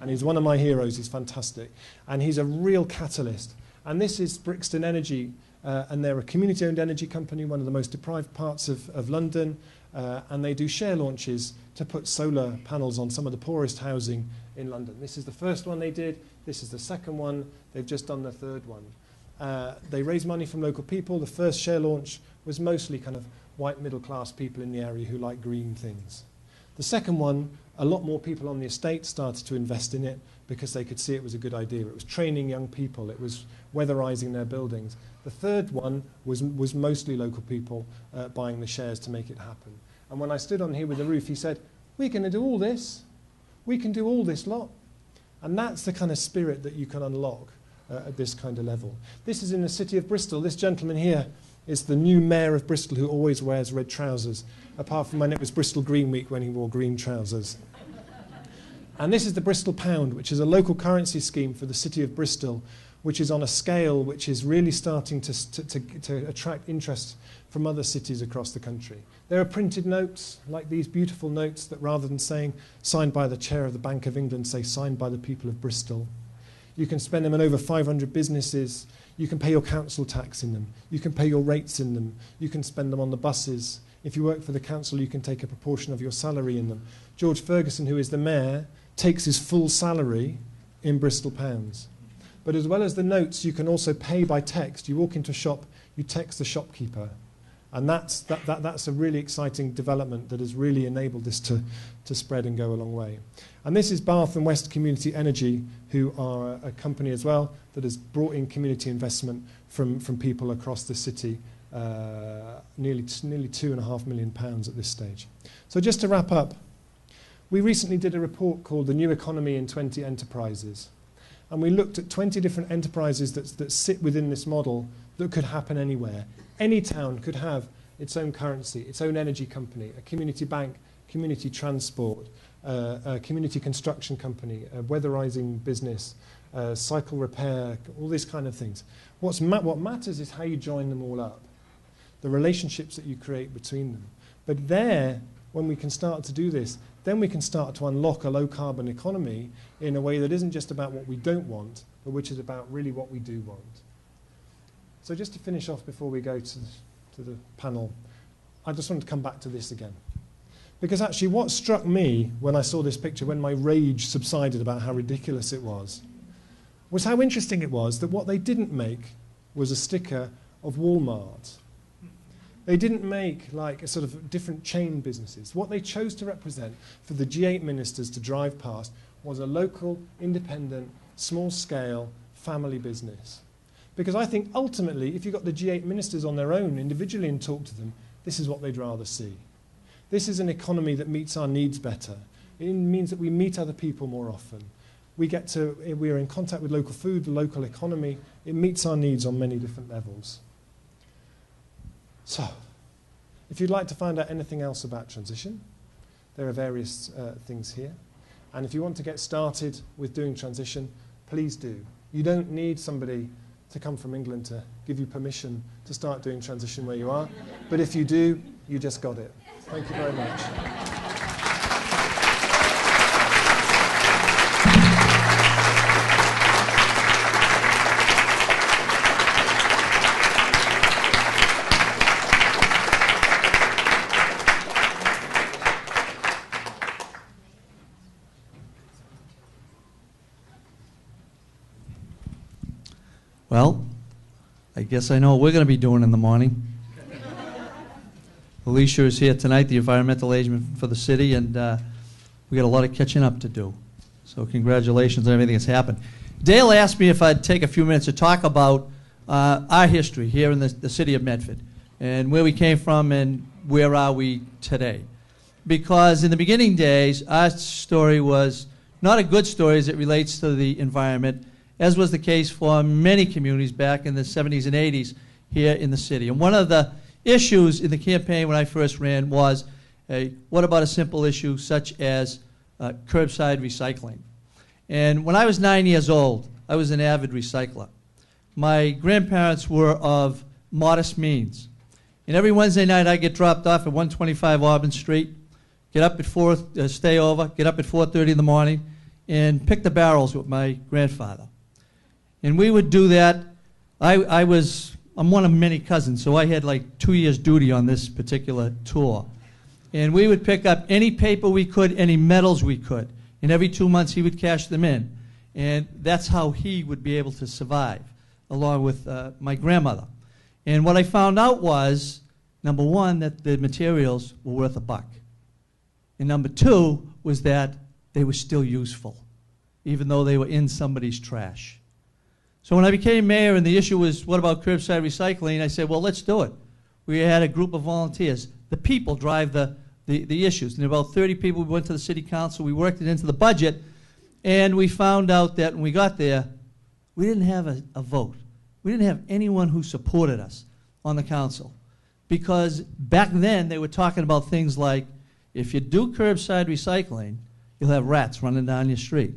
And he's one of my heroes. He's fantastic. And he's a real catalyst. And this is Brixton Energy. And they're a community-owned energy company, one of the most deprived parts of London. And they do share launches to put solar panels on some of the poorest housing in London. This is the first one they did. This is the second one. They've just done the third one. They raise money from local people. The first share launch was mostly kind of white middle-class people in the area who like green things. The second one, a lot more people on the estate started to invest in it because they could see it was a good idea. It was training young people. It was weatherizing their buildings. The third one was mostly local people buying the shares to make it happen. And when I stood on here with the roof, he said, we're going to do all this. We can do all this lot. And that's the kind of spirit that you can unlock at this kind of level. This is in the city of Bristol. This gentleman here is the new mayor of Bristol who always wears red trousers, apart from when it was Bristol Green Week when he wore green trousers. And this is the Bristol Pound, which is a local currency scheme for the city of Bristol, which is on a scale which is really starting to attract interest from other cities across the country. There are printed notes, like these beautiful notes that rather than saying signed by the chair of the Bank of England, say signed by the people of Bristol. You can spend them on over 500 businesses. You can pay your council tax in them. You can pay your rates in them. You can spend them on the buses. If you work for the council, you can take a proportion of your salary in them. George Ferguson, who is the mayor, takes his full salary in Bristol pounds. But as well as the notes, you can also pay by text. You walk into a shop, you text the shopkeeper. And that's a really exciting development that has really enabled this to spread and go a long way. And this is Bath and West Community Energy, who are a company as well that has brought in community investment from people across the city, nearly £2.5 million at this stage. So just to wrap up, We recently did a report called The New Economy in 20 Enterprises. And we looked at 20 different enterprises that sit within this model that could happen anywhere. Any town could have its own currency, its own energy company, a community bank, community transport, a community construction company, a weatherizing business, cycle repair, all these kind of things. What matters is how you join them all up, the relationships that you create between them. But there, when we can start to do this, then we can start to unlock a low-carbon economy in a way that isn't just about what we don't want, but which is about really what we do want. So just to finish off before we go to the panel, I just wanted to come back to this again. Because actually what struck me when I saw this picture, when my rage subsided about how ridiculous it was how interesting it was that what they didn't make was a sticker of Walmart. They didn't make like a sort of different chain businesses. What they chose to represent for the G8 ministers to drive past was a local, independent, small-scale family business. Because I think ultimately, if you got the G8 ministers on their own individually and talk to them, this is what they'd rather see. This is an economy that meets our needs better. It means that we meet other people more often. We're in contact with local food, the local economy. It meets our needs on many different levels. So, if you'd like to find out anything else about transition, there are various things here. And if you want to get started with doing transition, please do. You don't need somebody to come from England to give you permission to start doing transition where you are. But if you do, you just got it. Thank you very much. Well, I guess I know what we're going to be doing in the morning. Alicia is here tonight, the environmental agent for the city, and we got a lot of catching up to do. So congratulations on everything that's happened. Dale asked me if I'd take a few minutes to talk about our history here in the city of Medford and where we came from and where are we today. Because in the beginning days, our story was not a good story as it relates to the environment, as was the case for many communities back in the 70s and 80s here in the city. And one of the issues in the campaign when I first ran was, what about a simple issue such as curbside recycling? And when I was 9 years old, I was an avid recycler. My grandparents were of modest means. And every Wednesday night I'd get dropped off at 125 Auburn Street, get up at stay over, get up at 4:30 in the morning, and pick the barrels with my grandfather. And we would do that. I'm one of many cousins, so I had like 2 years duty on this particular tour. And we would pick up any paper we could, any metals we could. And every 2 months he would cash them in. And that's how he would be able to survive, along with my grandmother. And what I found out was, number one, that the materials were worth $1. And number two was that they were still useful, even though they were in somebody's trash. So when I became mayor and the issue was, what about curbside recycling, I said, well, let's do it. We had a group of volunteers. The people drive the issues. And about 30 people, we went to the city council, we worked it into the budget, and we found out that when we got there, we didn't have a vote. We didn't have anyone who supported us on the council. Because back then, they were talking about things like, if you do curbside recycling, you'll have rats running down your street.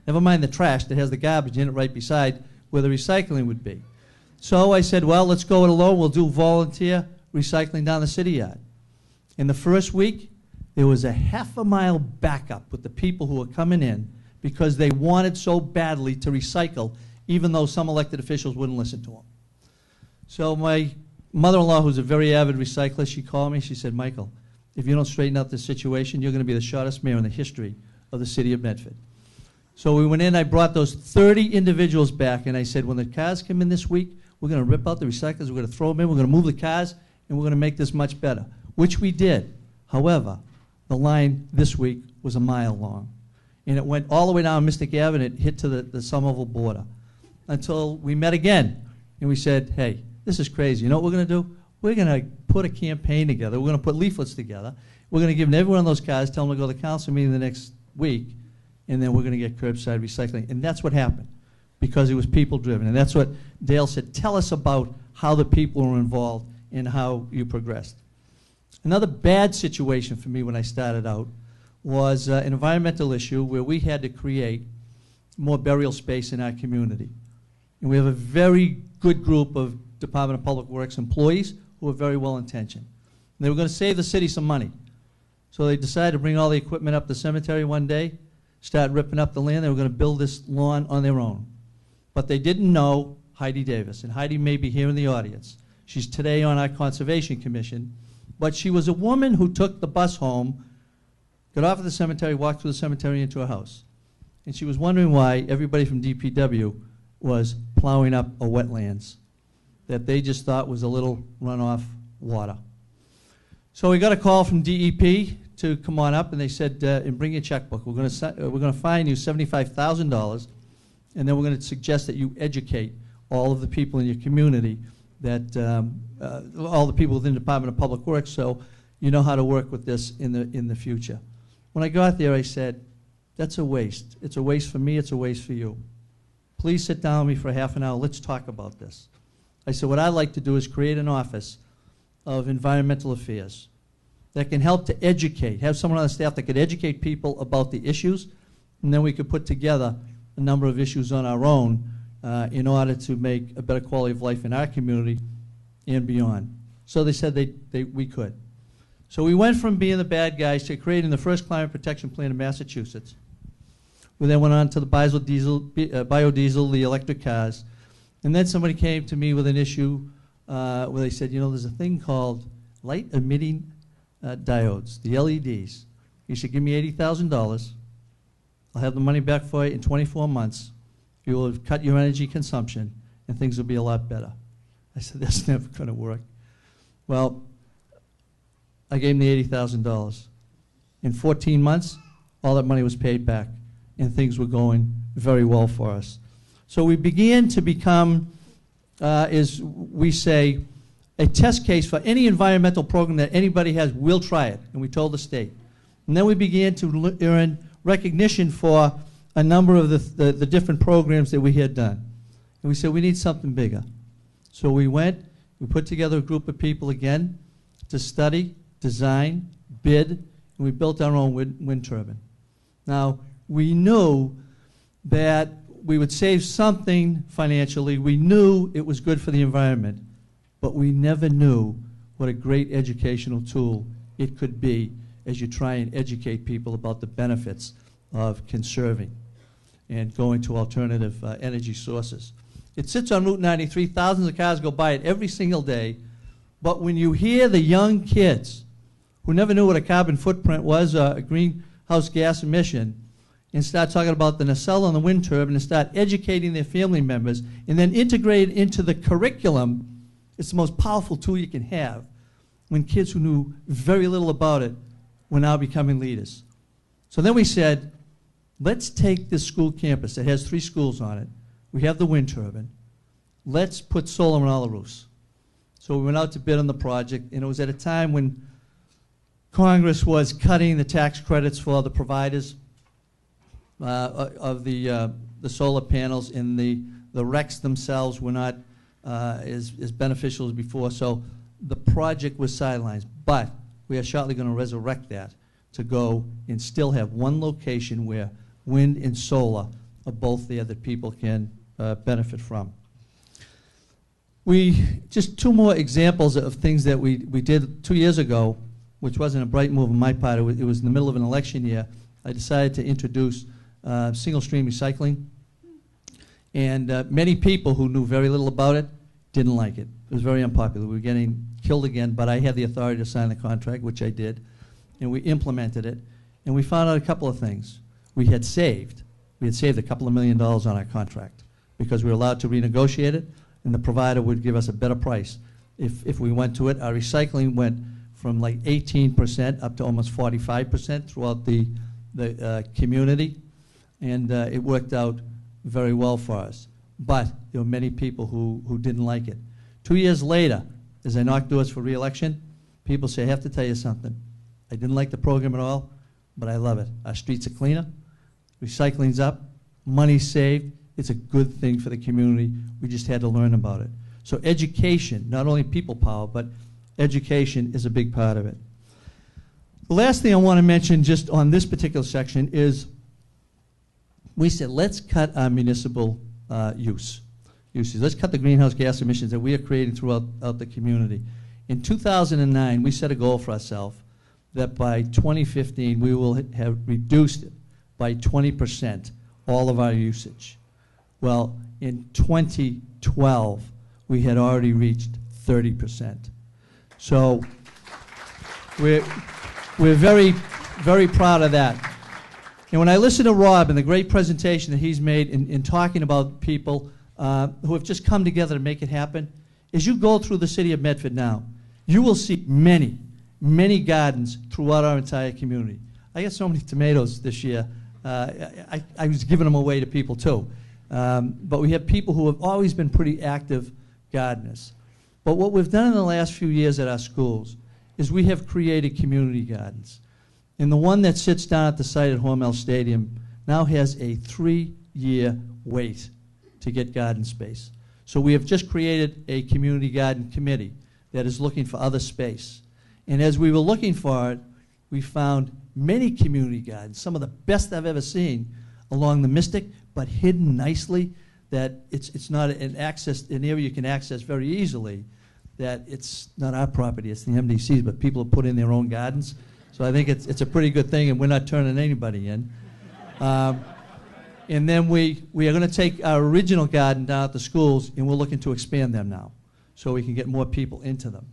Never mind the trash that has the garbage in it right beside where the recycling would be. So I said, well, let's go it alone. We'll do volunteer recycling down the city yard. In the first week, there was a half-a-mile backup with the people who were coming in because they wanted so badly to recycle, even though some elected officials wouldn't listen to them. So my mother-in-law, who's a very avid recycler, she called me. She said, Michael, if you don't straighten out this situation, you're going to be the shortest mayor in the history of the city of Medford. So we went in, I brought those 30 individuals back, and I said, when the cars come in this week, we're going to rip out the recyclers, we're going to throw them in, we're going to move the cars, and we're going to make this much better, which we did. However, the line this week was a mile long, and it went all the way down Mystic Avenue, and it hit to the Somerville border, until we met again, and we said, hey, this is crazy. You know what we're going to do? We're going to put a campaign together. We're going to put leaflets together. We're going to give every one of those cars, tell them to go to the council meeting the next week, and then we're going to get curbside recycling. And that's what happened, because it was people-driven. And that's what Dale said. Tell us about how the people were involved and how you progressed. Another bad situation for me when I started out was an environmental issue where we had to create more burial space in our community. And we have a very good group of Department of Public Works employees who are very well-intentioned. And they were going to save the city some money. So they decided to bring all the equipment up the cemetery one day, start ripping up the land. They were going to build this lawn on their own. But they didn't know Heidi Davis. And Heidi may be here in the audience. She's today on our Conservation Commission. But she was a woman who took the bus home, got off at the cemetery, walked through the cemetery into her house. And she was wondering why everybody from DPW was plowing up a wetlands that they just thought was a little runoff water. So we got a call from DEP to come on up, and they said, and bring your checkbook. We're going to fine you $75,000, and then we're going to suggest that you educate all of the people in your community, that all the people within the Department of Public Works, so you know how to work with this in the future. When I got there, I said, that's a waste. It's a waste for me. It's a waste for you. Please sit down with me for half an hour. Let's talk about this. I said, what I'd like to do is create an office of environmental affairs that can help to educate, have someone on the staff that could educate people about the issues, and then we could put together a number of issues on our own in order to make a better quality of life in our community and beyond. So they said we could. So we went from being the bad guys to creating the first climate protection plan in Massachusetts. We then went on to the biodiesel, the electric cars. And then somebody came to me with an issue where they said, you know, there's a thing called light emitting diodes, the LEDs. You should give me $80,000. I'll have the money back for you in 24 months. You will have cut your energy consumption, and things will be a lot better. I said, that's never going to work. Well, I gave him the $80,000. In 14 months, all that money was paid back, and things were going very well for us. So we began to become, as we say, a test case for any environmental program that anybody has. We'll try it, and we told the state. And then we began to earn recognition for a number of the different programs that we had done. And we said, we need something bigger. So we went, we put together a group of people again to study, design, bid, and we built our own wind turbine. Now, we knew that we would save something financially. We knew it was good for the environment, but we never knew what a great educational tool it could be as you try and educate people about the benefits of conserving and going to alternative energy sources. It sits on Route 93. Thousands of cars go by it every single day. But when you hear the young kids who never knew what a carbon footprint was, a greenhouse gas emission, and start talking about the nacelle and the wind turbine and start educating their family members and then integrate it into the curriculum, it's the most powerful tool you can have when kids who knew very little about it were now becoming leaders. So then we said, let's take this school campus that has 3 schools on it. We have the wind turbine. Let's put solar on all the roofs. So we went out to bid on the project, and it was at a time when Congress was cutting the tax credits for the providers of the solar panels, and the RECs themselves were not as beneficial as before. So the project was sidelined. But we are shortly going to resurrect that to go and still have one location where wind and solar are both there that people can benefit from. Just 2 more examples of things that we did 2 years ago, which wasn't a bright move on my part. It was in the middle of an election year. I decided to introduce single stream recycling. And many people who knew very little about it didn't like it. It was very unpopular. We were getting killed again, but I had the authority to sign the contract, which I did. And we implemented it. And we found out a couple of things. We had saved a couple of $1 million on our contract because we were allowed to renegotiate it, and the provider would give us a better price. If we went to it, our recycling went from like 18% up to almost 45% throughout the community, and it worked out very well for us. But there were many people who didn't like it. 2 years later, as I knocked doors for re-election, people say, I have to tell you something. I didn't like the program at all, but I love it. Our streets are cleaner, recycling's up, money's saved. It's a good thing for the community. We just had to learn about it. So education, not only people power, but education is a big part of it. The last thing I want to mention just on this particular section is we said, let's cut our municipal uses. Let's cut the greenhouse gas emissions that we are creating throughout the community. In 2009, we set a goal for ourselves that by 2015, we will have reduced it by 20% all of our usage. Well, in 2012, we had already reached 30%. So we're very, very proud of that. And when I listen to Rob and the great presentation that he's made in talking about people who have just come together to make it happen, as you go through the city of Medford now, you will see many, many gardens throughout our entire community. I got so many tomatoes this year. I was giving them away to people too. But we have people who have always been pretty active gardeners. But what we've done in the last few years at our schools is we have created community gardens. And the one that sits down at the site at Hormel Stadium now has a 3-year wait to get garden space. So we have just created a community garden committee that is looking for other space. And as we were looking for it, we found many community gardens, some of the best I've ever seen along the Mystic, but hidden nicely, that it's not an area you can access very easily, that it's not our property, it's the MDC's, but people have put in their own gardens. So I think it's a pretty good thing, and we're not turning anybody in. And then we are going to take our original garden down at the schools, and we're looking to expand them now so we can get more people into them.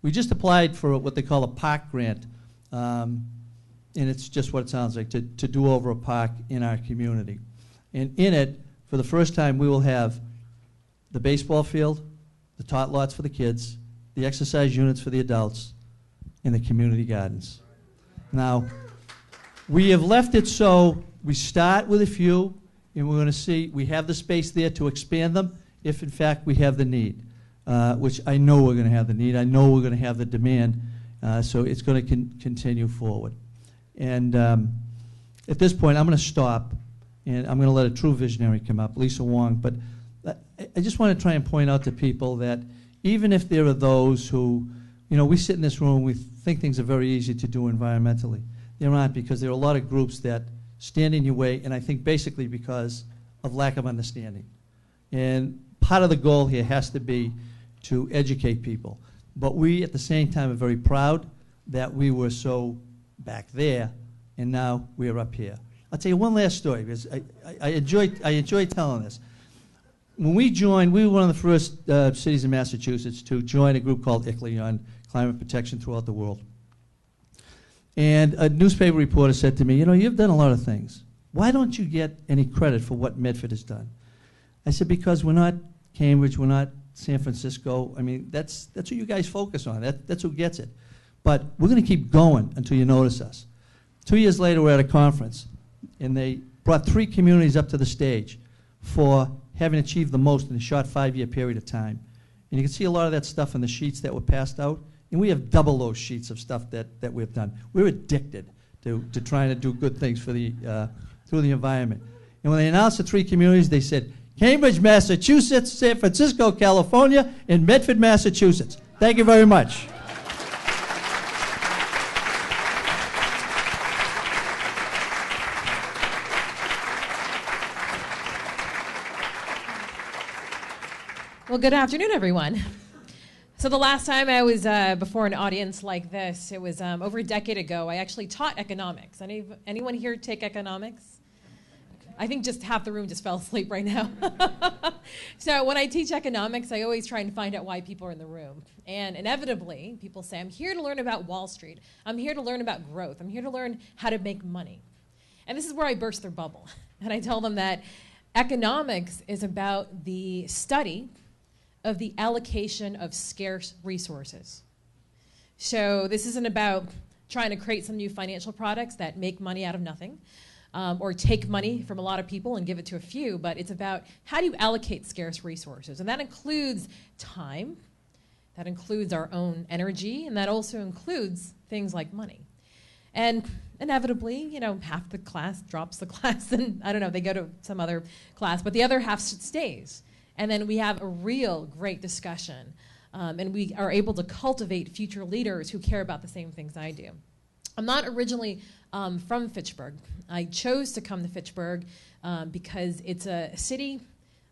We just applied for what they call a park grant, and it's just what it sounds like, to do over a park in our community. And in it, for the first time, we will have the baseball field, the tot lots for the kids, the exercise units for the adults, and the community gardens. Now, we have left it so we start with a few, and we're going to see, we have the space there to expand them if, in fact, we have the need, which I know we're going to have the need. I know we're going to have the demand, so it's going to continue forward. And at this point, I'm going to stop, and I'm going to let a true visionary come up, Lisa Wong. But I just want to try and point out to people that even if there are those who, you know, we sit in this room, we think things are very easy to do environmentally. There aren't, because there are a lot of groups that stand in your way, and I think basically because of lack of understanding. And part of the goal here has to be to educate people. But we, at the same time, are very proud that we were so back there, and now we are up here. I'll tell you one last story, because I enjoy telling this. When we joined, we were one of the first cities in Massachusetts to join a group called ICLEI on climate protection throughout the world. And a newspaper reporter said to me, you know, you've done a lot of things. Why don't you get any credit for what Medford has done? I said, because we're not Cambridge, we're not San Francisco. I mean, that's what you guys focus on. That's who gets it. But we're going to keep going until you notice us. 2 years later, we're at a conference, and they brought 3 communities up to the stage for having achieved the most in a short 5-year period of time. And you can see a lot of that stuff in the sheets that were passed out. And we have double those sheets of stuff that we've done. We're addicted to trying to do good things for the through the environment. And when they announced the 3 communities, they said, Cambridge, Massachusetts, San Francisco, California, and Medford, Massachusetts. Thank you very much. Well, good afternoon, everyone. So the last time I was before an audience like this, it was over a decade ago. I actually taught economics. Anyone here take economics? I think just half the room just fell asleep right now. So when I teach economics, I always try and find out why people are in the room. And inevitably, people say, I'm here to learn about Wall Street. I'm here to learn about growth. I'm here to learn how to make money. And this is where I burst their bubble. And I tell them that economics is about the study of the allocation of scarce resources. So this isn't about trying to create some new financial products that make money out of nothing, or take money from a lot of people and give it to a few, but it's about how do you allocate scarce resources. And that includes time, that includes our own energy, and that also includes things like money. And inevitably, you know, half the class drops the class and, I don't know, they go to some other class, but the other half stays. And then we have a real great discussion. And we are able to cultivate future leaders who care about the same things I do. I'm not originally from Fitchburg. I chose to come to Fitchburg because it's a city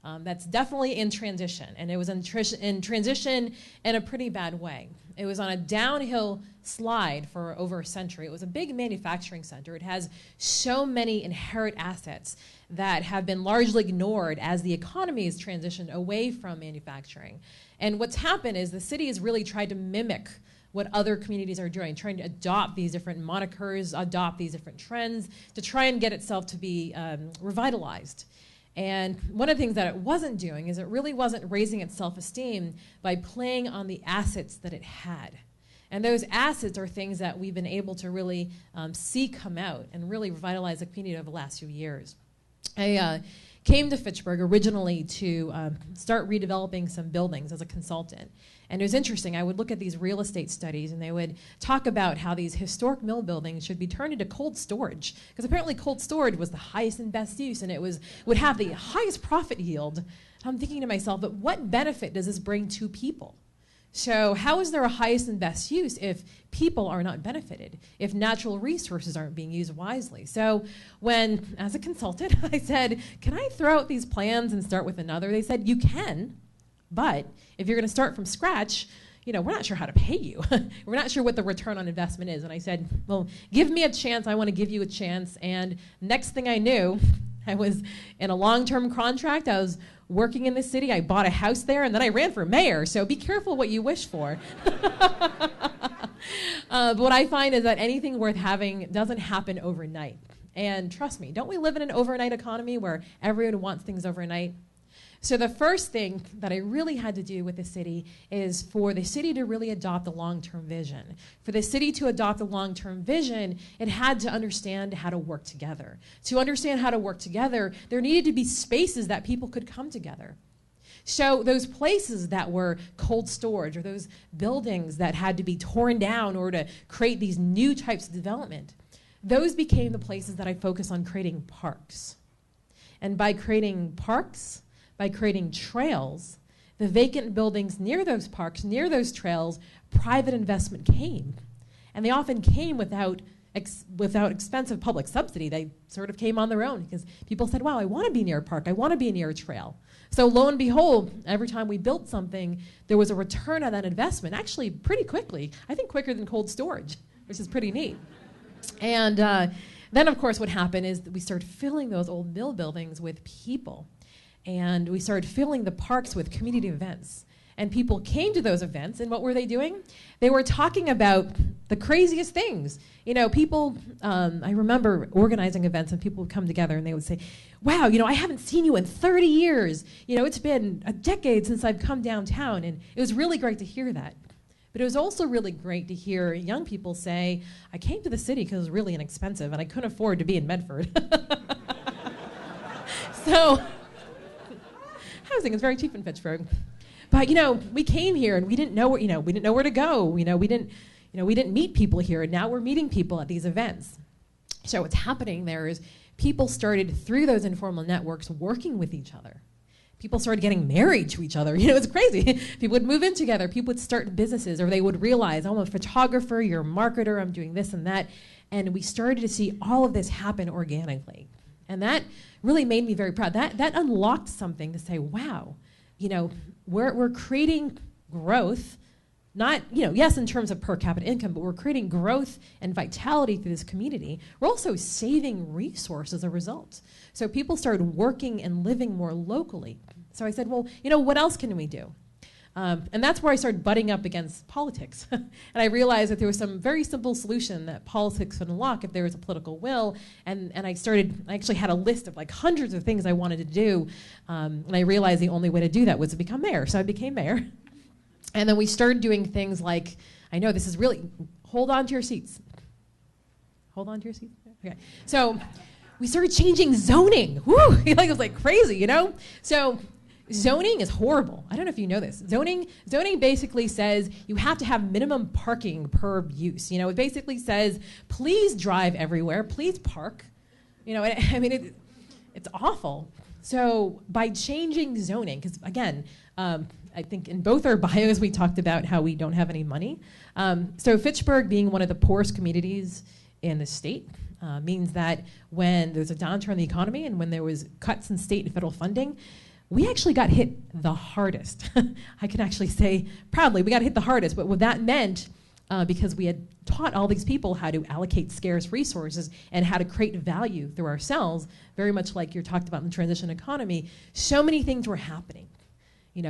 that's definitely in transition, and it was in transition in a pretty bad way. It was on a downhill slide for over a century. It was a big manufacturing center. It has so many inherent assets that have been largely ignored as the economy has transitioned away from manufacturing. And what's happened is the city has really tried to mimic what other communities are doing, trying to adopt these different monikers, adopt these different trends to try and get itself to be revitalized. And one of the things that it wasn't doing is it really wasn't raising its self-esteem by playing on the assets that it had. And those assets are things that we've been able to really see come out and really revitalize the community over the last few years. I came to Fitchburg originally to start redeveloping some buildings as a consultant. And it was interesting. I would look at these real estate studies, and they would talk about how these historic mill buildings should be turned into cold storage, because apparently cold storage was the highest and best use, and it would have the highest profit yield. I'm thinking to myself, but what benefit does this bring to people? So how is there a highest and best use if people are not benefited, if natural resources aren't being used wisely? So when, as a consultant, I said, can I throw out these plans and start with another? They said, you can, but if you're going to start from scratch, you know, we're not sure how to pay you. We're not sure what the return on investment is. And I said, well, give me a chance. I want to give you a chance. And next thing I knew, I was in a long-term contract. I was working in the city. I bought a house there, and then I ran for mayor. So be careful what you wish for. But what I find is that anything worth having doesn't happen overnight. And trust me, don't we live in an overnight economy where everyone wants things overnight? So the first thing that I really had to do with the city is for the city to really adopt a long-term vision. For the city to adopt a long-term vision, it had to understand how to work together. To understand how to work together, there needed to be spaces that people could come together. So those places that were cold storage, or those buildings that had to be torn down or to create these new types of development, those became the places that I focused on creating parks. And by creating parks, by creating trails, the vacant buildings near those parks, near those trails, private investment came. And they often came without expensive public subsidy. They sort of came on their own because people said, wow, I want to be near a park. I want to be near a trail. So lo and behold, every time we built something, there was a return on that investment, actually pretty quickly. I think quicker than cold storage, which is pretty neat. And then, of course, what happened is that we started filling those old mill buildings with people. And we started filling the parks with community events. And people came to those events, and what were they doing? They were talking about the craziest things. You know, people, I remember organizing events, and people would come together, and they would say, wow, you know, I haven't seen you in 30 years. You know, it's been a decade since I've come downtown. And it was really great to hear that. But it was also really great to hear young people say, I came to the city because it was really inexpensive, and I couldn't afford to be in Medford. So housing is very cheap in Fitchburg. But, you know, we came here and we didn't know where, we didn't know where to go. We didn't meet people here, and now we're meeting people at these events. So what's happening there is people started, through those informal networks, working with each other. People started getting married to each other. You know, it's crazy. People would move in together. People would start businesses, or they would realize, I'm a photographer, you're a marketer, I'm doing this and that. And we started to see all of this happen organically. And that really made me very proud. That unlocked something to say, wow, you know, we're creating growth, not, you know, yes, in terms of per capita income, but we're creating growth and vitality through this community. We're also saving resources as a result. So people started working and living more locally. So I said, well, you know, what else can we do? And that's where I started butting up against politics. And I realized that there was some very simple solution that politics could unlock if there was a political will. And I actually had a list of like hundreds of things I wanted to do. And I realized the only way to do that was to become mayor. So I became mayor. And then we started doing things like, I know this is really, hold on to your seats. Hold on to your seats? Okay. So we started changing zoning. Woo! It was like crazy, you know? So zoning is horrible. I don't know if you know this. Zoning basically says you have to have minimum parking per use. It basically says, please drive everywhere, please park. It's awful. So by changing zoning, because again, I think in both our bios we talked about how we don't have any money. So Fitchburg, being one of the poorest communities in the state, means that when there's a downturn in the economy and when there was cuts in state and federal funding, we actually got hit the hardest. I can actually say proudly, we got hit the hardest. But what that meant, because we had taught all these people how to allocate scarce resources and how to create value through ourselves, very much like you talked about in the transition economy, so many things were happening.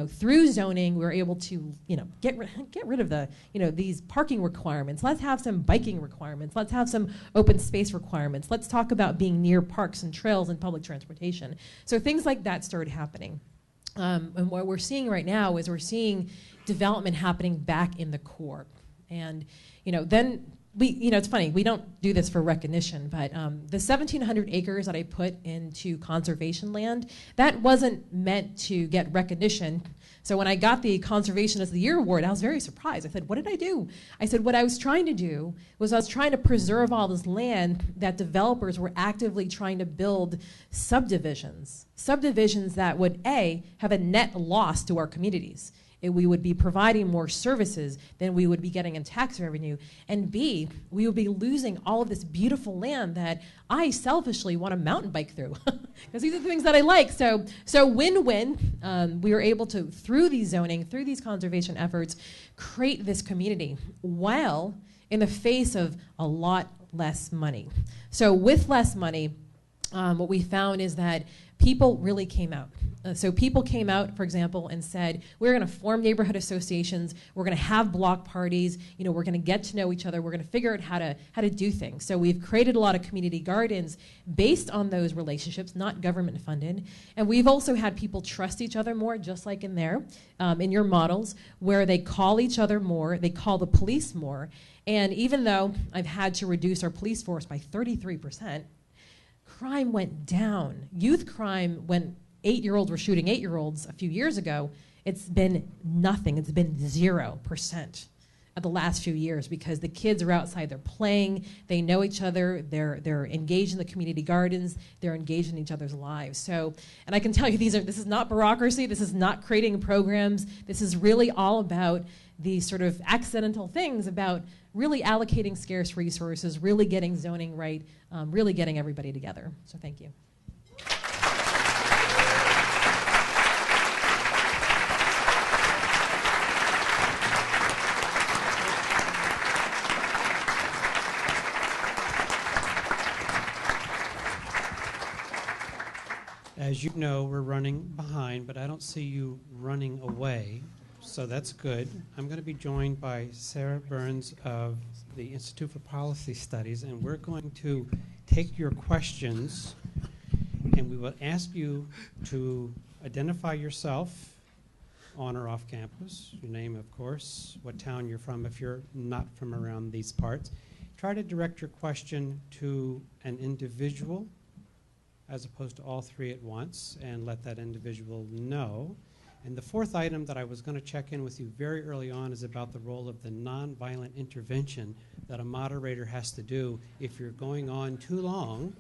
Through zoning, we were able to, get rid of the, these parking requirements. Let's have some biking requirements. Let's have some open space requirements. Let's talk about being near parks and trails and public transportation. So things like that started happening. And what we're seeing right now is we're seeing development happening back in the core. And, then it's funny, we don't do this for recognition, but the 1,700 acres that I put into conservation land, that wasn't meant to get recognition. So when I got the Conservation of the Year award, I was very surprised. I said, what did I do? I said, what I was trying to do was I was trying to preserve all this land that developers were actively trying to build subdivisions that would, A, have a net loss to our communities. We would be providing more services than we would be getting in tax revenue. And B, we would be losing all of this beautiful land that I selfishly want to mountain bike through. Because these are the things that I like. So win-win. We were able to, through these zoning, through these conservation efforts, create this community while in the face of a lot less money. So with less money, what we found is that people really came out. So people came out, for example, and said, we're going to form neighborhood associations, we're going to have block parties, we're going to get to know each other, we're going to figure out how to do things. So we've created a lot of community gardens based on those relationships, not government funded. And we've also had people trust each other more, just like in there, in your models, where they call each other more, they call the police more. And even though I've had to reduce our police force by 33%, crime went down. Youth crime, when 8-year-olds were shooting 8-year-olds a few years ago, it's been nothing. It's been 0% of the last few years because the kids are outside, they're playing, they know each other, they're engaged in the community gardens, they're engaged in each other's lives. So, and I can tell you this is not bureaucracy, this is not creating programs, this is really all about these sort of accidental things about really allocating scarce resources, really getting zoning right, really getting everybody together. So thank you. As you know, we're running behind, but I don't see you running away, so that's good. I'm going to be joined by Sarah Burns of the Institute for Policy Studies, and we're going to take your questions, and we will ask you to identify yourself on or off campus, your name, of course, what town you're from if you're not from around these parts. Try to direct your question to an individual as opposed to all three at once, and let that individual know. And the fourth item that I was going to check in with you very early on is about the role of the nonviolent intervention that a moderator has to do if you're going on too long.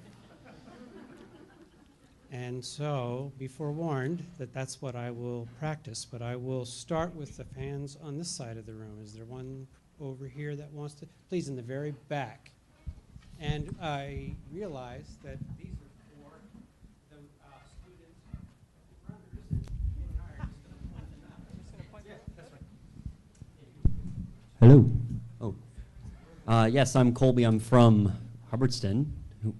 And so be forewarned that that's what I will practice, but I will start with the hands on this side of the room. Is there one over here that wants to? Please, in the very back. And I realize that these are Hello. Oh. Yes, I'm Colby. I'm from Hubbardston,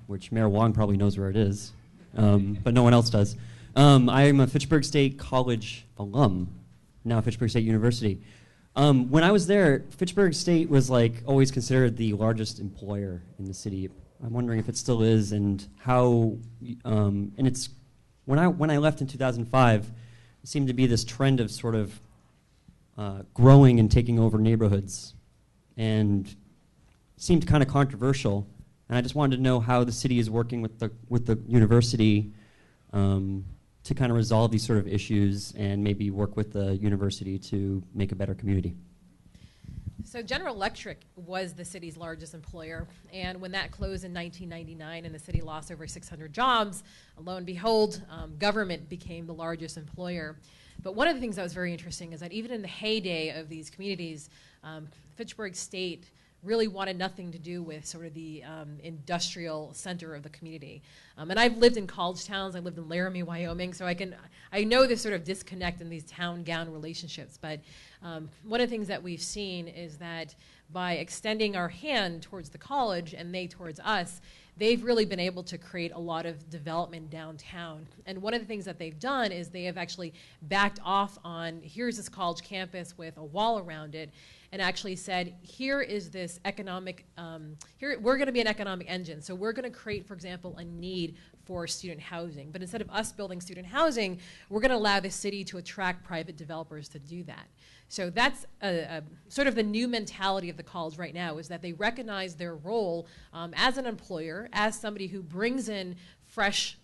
which Mayor Wong probably knows where it is, but no one else does. I am a Fitchburg State College alum, now Fitchburg State University. When I was there, Fitchburg State was always considered the largest employer in the city. I'm wondering if it still is, and how. And it's when I left in 2005, it seemed to be this trend of sort of growing and taking over neighborhoods, and seemed kind of controversial. And I just wanted to know how the city is working with the university to kind of resolve these sort of issues and maybe work with the university to make a better community? So General Electric was the city's largest employer, and when that closed in 1999 and the city lost over 600 jobs, lo and behold, government became the largest employer. But one of the things that was very interesting is that even in the heyday of these communities, Fitchburg State really wanted nothing to do with sort of the industrial center of the community. And I've lived in college towns. I lived in Laramie, Wyoming, so I know this sort of disconnect in these town-gown relationships. But one of the things that we've seen is that by extending our hand towards the college and they towards us, they've really been able to create a lot of development downtown. And one of the things that they've done is they have actually backed off on, here's this college campus with a wall around it, and actually said, here is this economic, we're going to be an economic engine. So we're going to create, for example, a need for student housing. But instead of us building student housing, we're going to allow the city to attract private developers to do that. So that's sort of the new mentality of the college right now, is that they recognize their role as an employer, as somebody who brings in fresh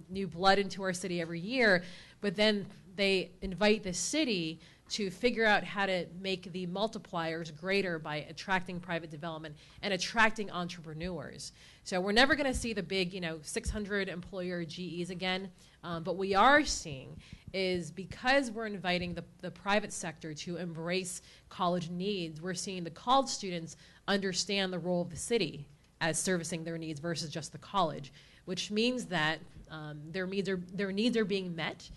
new blood into our city every year, but then they invite the city to figure out how to make the multipliers greater by attracting private development and attracting entrepreneurs. So we're never going to see the big, 600 employer GEs again, but we are seeing is because we're inviting the private sector to embrace college needs, we're seeing the college students understand the role of the city as servicing their needs versus just the college, which means that their needs are being met.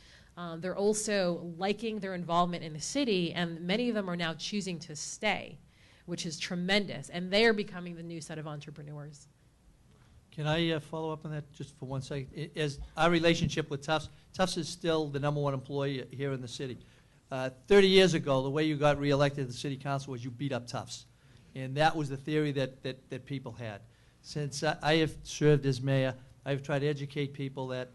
They're also liking their involvement in the city, and many of them are now choosing to stay, which is tremendous, and they are becoming the new set of entrepreneurs. Can I follow up on that just for 1 second? As our relationship with Tufts, Tufts is still the #1 employee here in the city. 30 years ago, the way you got reelected to the city council was you beat up Tufts. And that was the theory that people had. Since I have served as mayor, I've tried to educate people that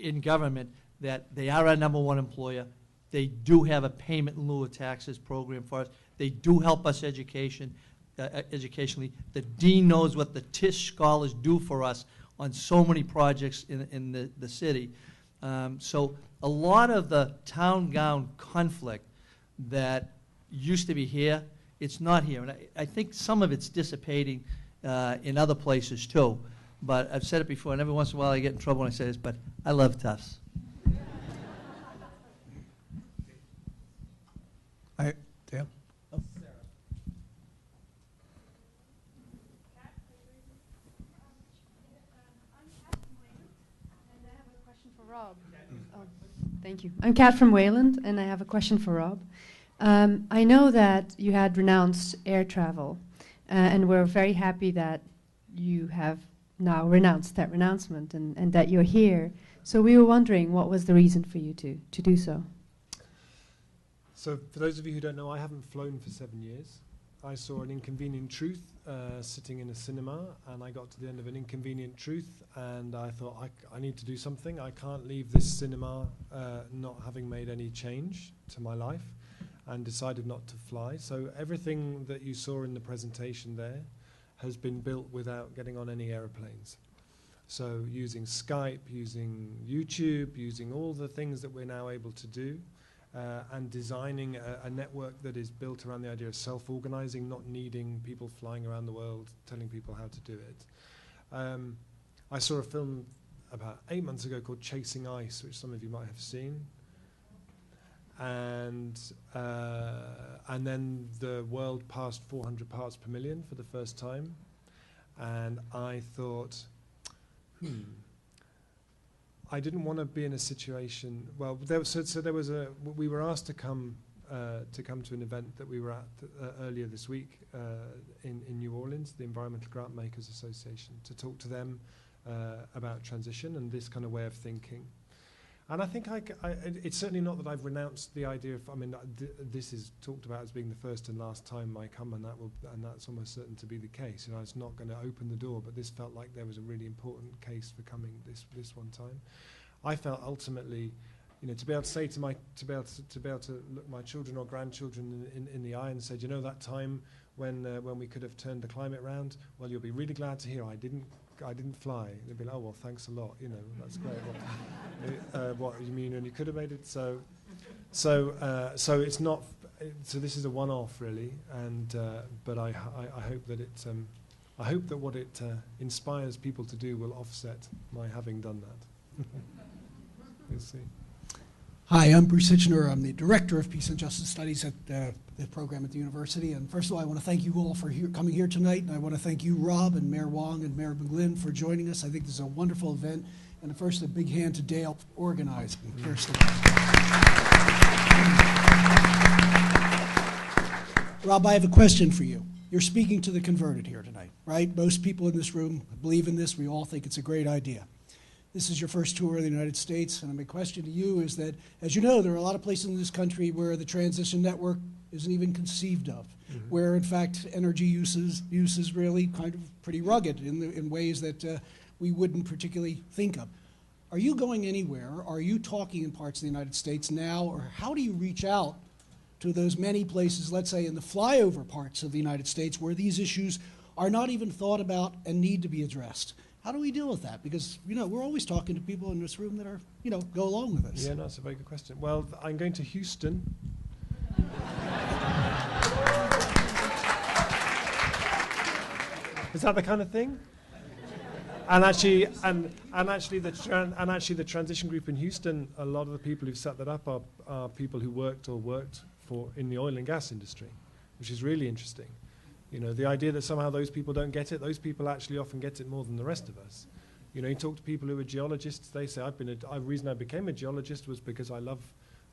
in government that they are our #1 employer. They do have a payment in lieu of taxes program for us. They do help us educationally. The dean knows what the Tisch scholars do for us on so many projects in the city. So a lot of the town-gown conflict that used to be here, it's not here. And I think some of it's dissipating in other places too. But I've said it before, and every once in a while I get in trouble when I say this, but I love Tufts. Dan? Oh. Rob. Oh, thank you. I'm Kat from Wayland, and I have a question for Rob. I know that you had renounced air travel, and we're very happy that you have now renounced that renouncement and that you're here. So we were wondering what was the reason for you to do so? So for those of you who don't know, I haven't flown for 7 years. I saw An Inconvenient Truth sitting in a cinema, and I got to the end of An Inconvenient Truth, and I thought, I need to do something. I can't leave this cinema not having made any change to my life, and decided not to fly. So everything that you saw in the presentation there has been built without getting on any aeroplanes. So using Skype, using YouTube, using all the things that we're now able to do, and designing a network that is built around the idea of self-organizing, not needing people flying around the world telling people how to do it. I saw a film about 8 months ago called Chasing Ice, which some of you might have seen. And then the world passed 400 parts per million for the first time. And I thought, I didn't want to be in a situation. Well, we were asked to come to an event that we were at earlier this week in New Orleans, the Environmental Grant Makers Association, to talk to them about transition and this kind of way of thinking. And I think it's certainly not that I've renounced the idea of. I mean, this is talked about as being the first and last time I come, and that's almost certain to be the case. You know, it's not going to open the door, but this felt like there was a really important case for coming this one time. I felt ultimately, to be able to say to look my children or grandchildren in the eye and say, that time when we could have turned the climate round, well, you'll be really glad to hear I didn't I didn't fly. They'd be like, oh, well, thanks a lot, you know, that's great. What you mean, and you could have made it so it's not, so this is a one-off really, and but I hope that it, I hope that what it inspires people to do will offset my having done that. We'll see. Hi, I'm Bruce Hitchener. I'm the Director of Peace and Justice Studies at the program at the university. And first of all, I want to thank you all for coming here tonight. And I want to thank you, Rob, and Mayor Wong, and Mayor McGlynn for joining us. I think this is a wonderful event. And first, a big hand to Dale for organizing. Kirsten. Rob, I have a question for you. You're speaking to the converted here tonight, right? Most people in this room believe in this. We all think it's a great idea. This is your first tour of the United States, and my question to you is that, as you know, there are a lot of places in this country where the transition network isn't even conceived of, where, in fact, energy use is really kind of pretty rugged in ways that we wouldn't particularly think of. Are you going anywhere? Are you talking in parts of the United States now, or how do you reach out to those many places, let's say in the flyover parts of the United States, where these issues are not even thought about and need to be addressed? How do we deal with that? Because, you know, we're always talking to people in this room that are, you know, go along with us. Yeah, no, that's a very good question. Well, I'm going to Houston. Is that the kind of thing? And actually, the transition group in Houston, a lot of the people who've set that up are people who worked for in the oil and gas industry, which is really interesting. You know, the idea that somehow those people don't get it, those people actually often get it more than the rest of us. You know, you talk to people who are geologists, they say, the reason I became a geologist was because I love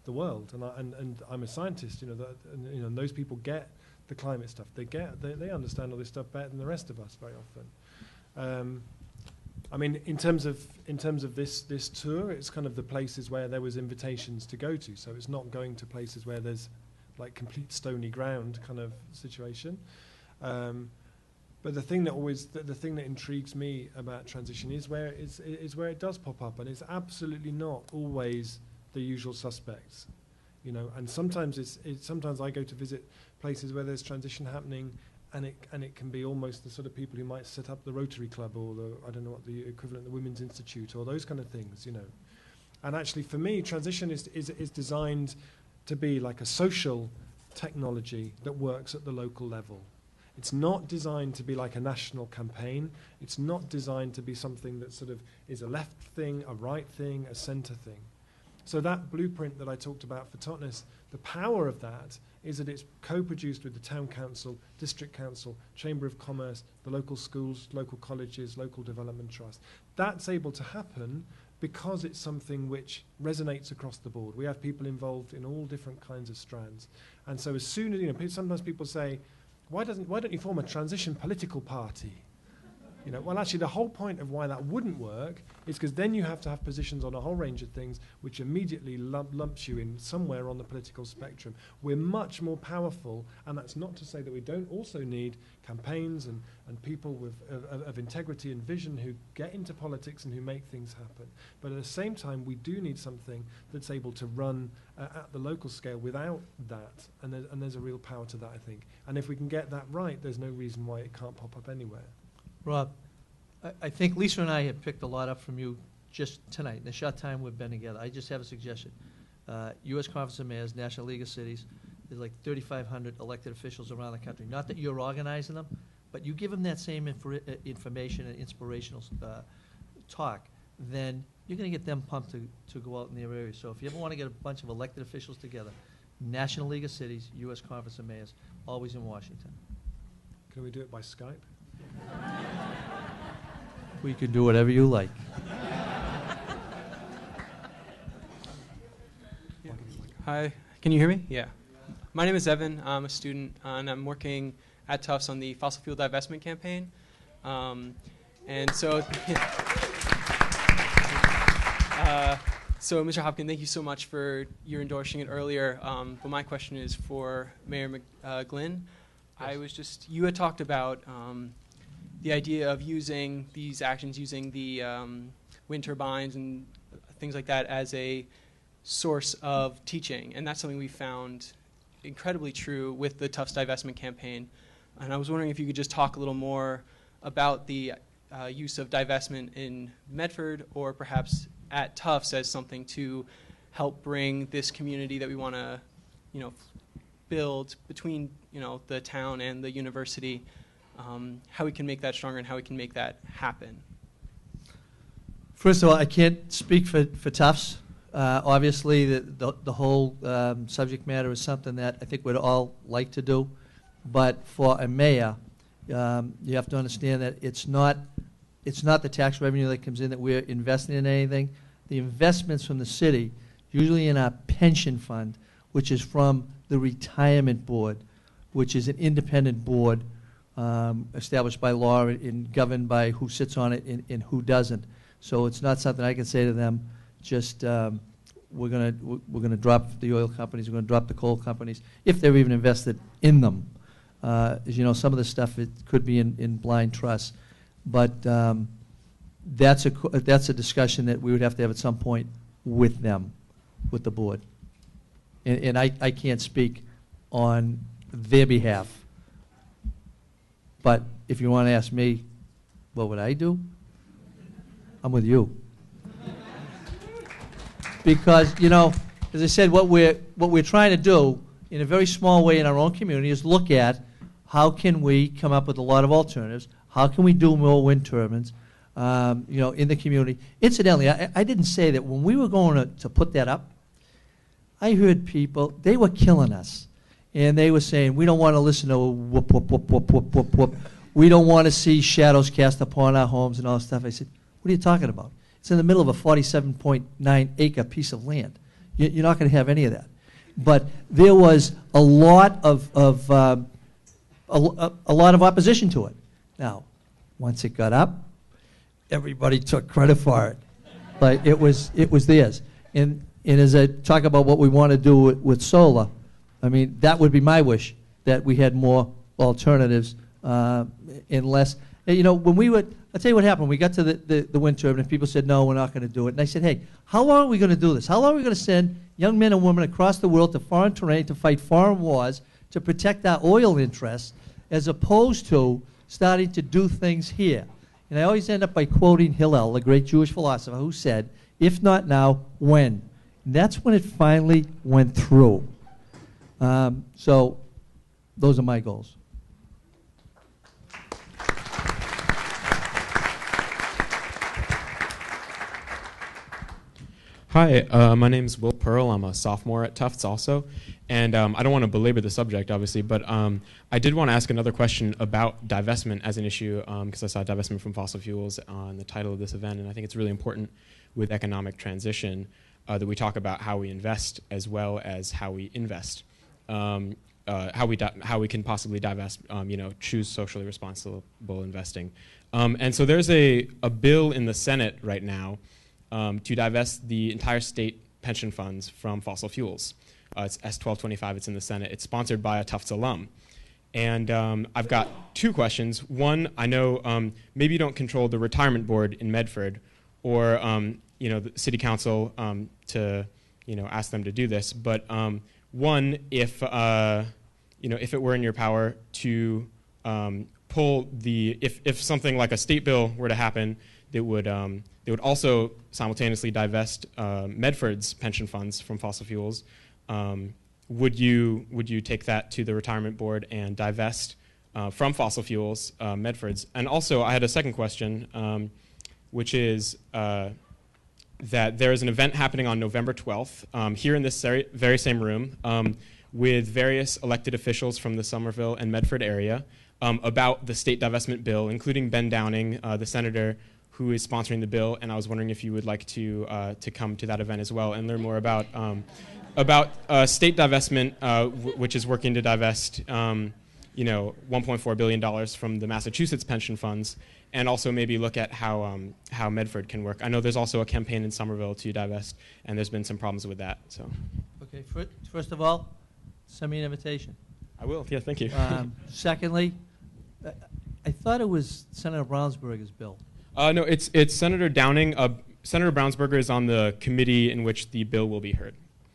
the world, and I'm a scientist, you know, and those people get the climate stuff. They understand all this stuff better than the rest of us very often. I mean, in terms of this tour, it's kind of the places where there was invitations to go to, so it's not going to places where there's like complete stony ground kind of situation. But the thing that intrigues me about transition is where it does pop up, and it's absolutely not always the usual suspects, you know. And sometimes sometimes I go to visit places where there's transition happening, and it can be almost the sort of people who might set up the Rotary Club or I don't know what the equivalent, the Women's Institute or those kind of things, you know. And actually, for me, transition is designed to be like a social technology that works at the local level. It's not designed to be like a national campaign. It's not designed to be something that sort of is a left thing, a right thing, a centre thing. So that blueprint that I talked about for Totnes, the power of that is that it's co-produced with the town council, district council, chamber of commerce, the local schools, local colleges, local development trust. That's able to happen because it's something which resonates across the board. We have people involved in all different kinds of strands. And so as soon as, you know, sometimes people say, why don't you form a transition political party? You know, well, actually, the whole point of why that wouldn't work is because then you have to have positions on a whole range of things, which immediately lumps you in somewhere on the political spectrum. We're much more powerful, and that's not to say that we don't also need campaigns and people with of integrity and vision who get into politics and who make things happen. But at the same time, we do need something that's able to run at the local scale without that, and there's a real power to that, I think. And if we can get that right, there's no reason why it can't pop up anywhere. Rob, I think Lisa and I have picked a lot up from you just tonight, in the short time we've been together. I just have a suggestion. U.S. Conference of Mayors, National League of Cities, there's like 3,500 elected officials around the country. Not that you're organizing them, but you give them that same information and inspirational talk, then you're going to get them pumped to go out in their area. So if you ever want to get a bunch of elected officials together, National League of Cities, U.S. Conference of Mayors, always in Washington. Can we do it by Skype? We could do whatever you like. Yeah. Hi, can you hear me? Yeah. My name is Evan. I'm a student, and I'm working at Tufts on the fossil fuel divestment campaign. And so, so Mr. Hopkins, thank you so much for your endorsing it earlier. But my question is for Mayor McGlynn. Yes. You had talked about the idea of using these actions, using the wind turbines and things like that as a source of teaching. And that's something we found incredibly true with the Tufts divestment campaign. And I was wondering if you could just talk a little more about the use of divestment in Medford or perhaps at Tufts as something to help bring this community that we want to, build between, the town and the university, how we can make that stronger and how we can make that happen. First of all, I can't speak for Tufts. Obviously, the whole subject matter is something that I think we'd all like to do. But for a mayor, you have to understand that it's not the tax revenue that comes in that we're investing in anything. The investments from the city, usually in our pension fund, which is from the retirement board, which is an independent board established by law and governed by who sits on it and who doesn't. So it's not something I can say to them, just we're gonna drop the oil companies, we're gonna drop the coal companies, if they're even invested in them. As you know, some of the stuff, it could be in blind trust. But that's a discussion that we would have to have at some point with them, with the board. And I can't speak on their behalf. But if you want to ask me, what would I do? I'm with you. Because, as I said, what we're trying to do in a very small way in our own community is look at how can we come up with a lot of alternatives, how can we do more wind turbines, in the community. Incidentally, I didn't say that when we were going to put that up, I heard people, they were killing us. And they were saying, we don't want to listen to whoop, whoop, whoop, whoop, whoop, whoop, whoop. We don't want to see shadows cast upon our homes and all that stuff. I said, what are you talking about? It's in the middle of a 47.9 acre piece of land. You're not going to have any of that. But there was a lot of opposition to it. Now, once it got up, everybody took credit for it. But it was theirs. And as I talk about what we want to do with solar, I mean, that would be my wish, that we had more alternatives and less. When we would, I'll tell you what happened. We got to the wind turbine, and people said, no, we're not going to do it. And I said, hey, how long are we going to do this? How long are we going to send young men and women across the world to foreign terrain to fight foreign wars, to protect our oil interests, as opposed to starting to do things here? And I always end up by quoting Hillel, the great Jewish philosopher, who said, if not now, when? And that's when it finally went through. So those are my goals. Hi, my name's Will Pearl. I'm a sophomore at Tufts also. And I don't want to belabor the subject, obviously, but I did want to ask another question about divestment as an issue, because I saw divestment from fossil fuels on the title of this event, and I think it's really important with economic transition that we talk about how we invest as well as how we invest. How we can possibly divest, choose socially responsible investing. And so there's a bill in the Senate right now to divest the entire state pension funds from fossil fuels. It's S-1225, it's in the Senate. It's sponsored by a Tufts alum. And I've got two questions. One, I know maybe you don't control the retirement board in Medford or the city council to ask them to do this, but one, if it were in your power to pull if something like a state bill were to happen, that would also simultaneously divest Medford's pension funds from fossil fuels. Would you take that to the retirement board and divest from fossil fuels Medford's? And also, I had a second question, which is that there is an event happening on November 12th here in this very same room with various elected officials from the Somerville and Medford area about the state divestment bill, including Ben Downing, the senator who is sponsoring the bill. And I was wondering if you would like to come to that event as well and learn more about state divestment, which is working to divest $1.4 billion from the Massachusetts pension funds, and also maybe look at how Medford can work. I know there's also a campaign in Somerville to divest, and there's been some problems with that. So, okay. First of all, send me an invitation. I will. Yeah, thank you. Secondly, I thought it was Senator Brownsburg's bill. No, it's Senator Downing. Senator Brownsberger is on the committee in which the bill will be heard.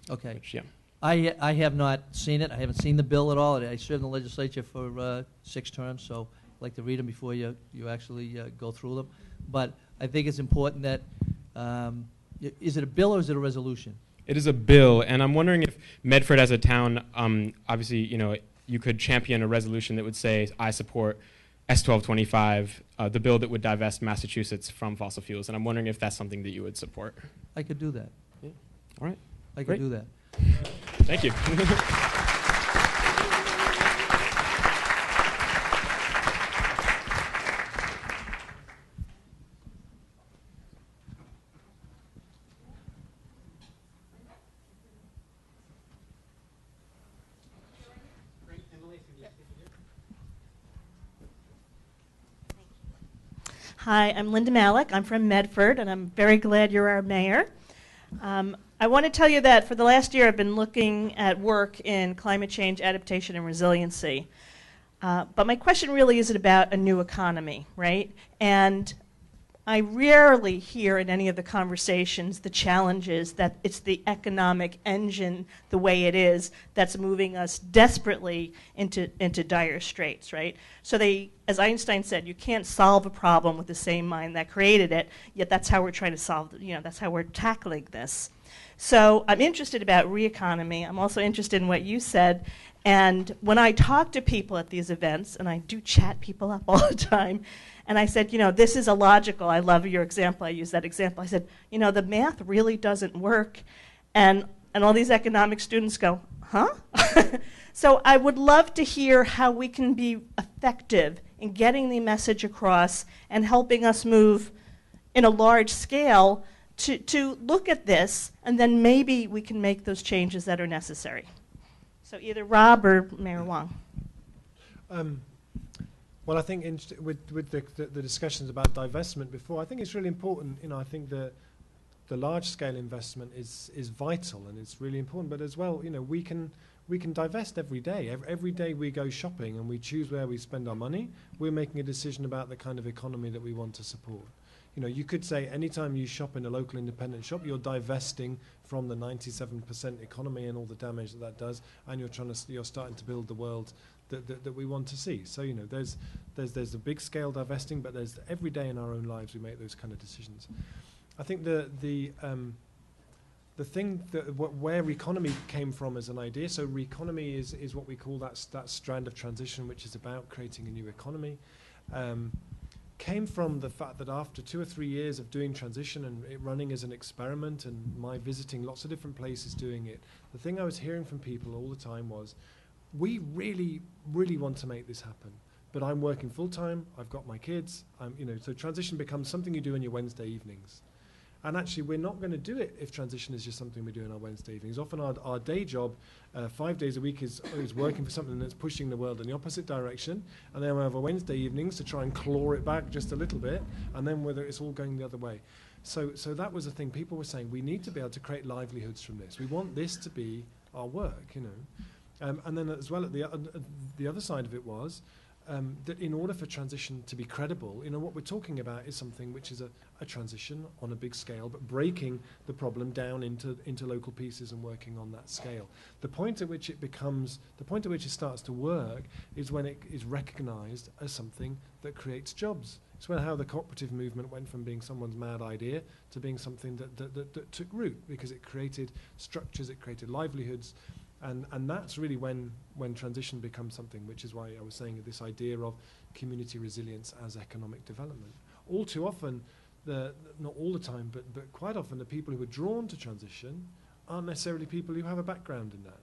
Okay. Which, yeah. I have not seen it. I haven't seen the bill at all. I served in the legislature for 6 terms, so like to read them before you actually go through them. But I think it's important that, is it a bill or is it a resolution? It is a bill, and I'm wondering if Medford as a town, obviously, you could champion a resolution that would say, I support S1225, the bill that would divest Massachusetts from fossil fuels, and I'm wondering if that's something that you would support. I could do that. Yeah. All right. I could Great. do that. Thank you. Hi, I'm Linda Malik. I'm from Medford, and I'm very glad you're our mayor. I want to tell you that for the last year I've been looking at work in climate change, adaptation, and resiliency. But my question really isn't about a new economy, right? And I rarely hear in any of the conversations the challenges that it's the economic engine, the way it is, that's moving us desperately into dire straits, right? So as Einstein said, you can't solve a problem with the same mind that created it, yet that's how we're trying to solve it, that's how we're tackling this. So I'm interested about re-economy. I'm also interested in what you said. And when I talk to people at these events, and I do chat people up all the time, and I said, this is illogical. I love your example. I use that example. I said, the math really doesn't work. And all these economic students go, huh? So I would love to hear how we can be effective in getting the message across and helping us move in a large scale to look at this, and then maybe we can make those changes that are necessary. So either Rob or Mayor Wong. Well, I think with the discussions about divestment before, I think it's really important. I think the large-scale investment is vital and it's really important. But as well, we can divest every day. Every day we go shopping and we choose where we spend our money. We're making a decision about the kind of economy that we want to support. You could say anytime you shop in a local independent shop, you're divesting from the 97% economy and all the damage that does, and you're starting to build the world that we want to see. So there's a big scale divesting, but there's every day in our own lives we make those kind of decisions. I think the thing where economy came from as an idea. So economy is what we call that strand of transition, which is about creating a new economy. Came from the fact that after 2 or 3 years of doing transition and it running as an experiment and my visiting lots of different places doing it, the thing I was hearing from people all the time was, we really, really want to make this happen, but I'm working full time, I've got my kids, so transition becomes something you do on your Wednesday evenings. And actually, we're not going to do it if transition is just something we do on our Wednesday evenings. Often our day job, 5 days a week, is working for something that's pushing the world in the opposite direction. And then we have our Wednesday evenings to try and claw it back just a little bit, and then whether it's all going the other way. So that was the thing. People were saying, we need to be able to create livelihoods from this. We want this to be our work, And then as well, at the other side of it was, that in order for transition to be credible, what we're talking about is something which is a transition on a big scale, but breaking the problem down into local pieces and working on that scale. The point at which it starts to work is when it is recognized as something that creates jobs. It's when how the cooperative movement went from being someone's mad idea to being something that took root, because it created structures, it created livelihoods. And that's really when transition becomes something, which is why I was saying this idea of community resilience as economic development. All too often, not all the time, but quite often, the people who are drawn to transition aren't necessarily people who have a background in that.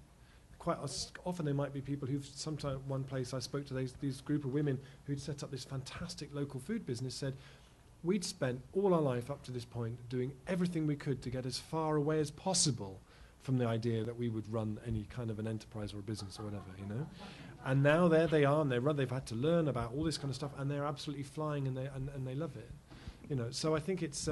Quite often, they might be people who've, sometime one place I spoke to these group of women who'd set up this fantastic local food business, said, we'd spent all our life up to this point doing everything we could to get as far away as possible from the idea that we would run any kind of an enterprise or a business or whatever, And now there they are, and they've had to learn about all this kind of stuff, and they're absolutely flying, and they love it, So I think it's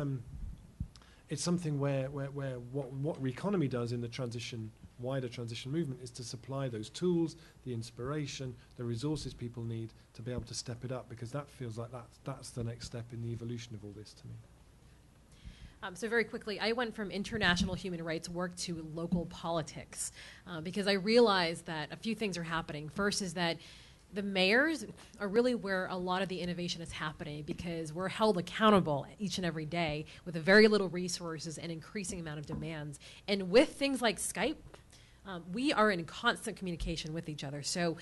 something where what economy does in the wider transition movement is to supply those tools, the inspiration, the resources people need to be able to step it up, because that feels like that's the next step in the evolution of all this to me. So very quickly, I went from international human rights work to local politics because I realized that a few things are happening. First is that the mayors are really where a lot of the innovation is happening, because we're held accountable each and every day with a very little resources and increasing amount of demands. And with things like Skype, we are in constant communication with each other. So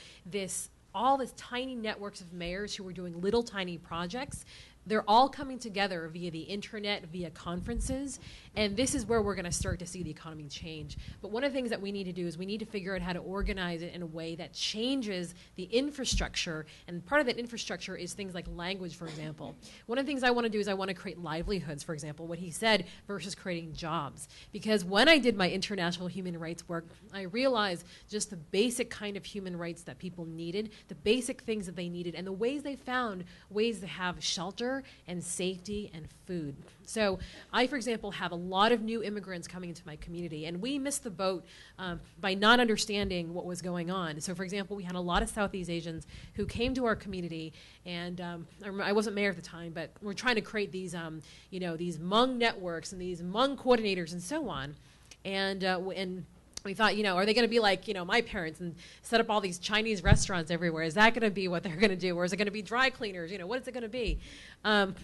all this tiny networks of mayors who are doing little tiny projects, they're all coming together via the internet, via conferences, and this is where we're going to start to see the economy change. But one of the things that we need to do is we need to figure out how to organize it in a way that changes the infrastructure, and part of that infrastructure is things like language, for example. One of the things I want to do is I want to create livelihoods, for example, what he said, versus creating jobs. Because when I did my international human rights work, I realized just the basic kind of human rights that people needed, the basic things that they needed, and the ways they found ways to have shelter and safety and food. So I, for example, have a lot of new immigrants coming into my community, and we missed the boat by not understanding what was going on. So, for example, we had a lot of Southeast Asians who came to our community, and I wasn't mayor at the time, but we're trying to create these, these Hmong networks and these Hmong coordinators and so on. And we thought, are they going to be like, my parents and set up all these Chinese restaurants everywhere? Is that going to be what they're going to do? Or is it going to be dry cleaners? What is it going to be?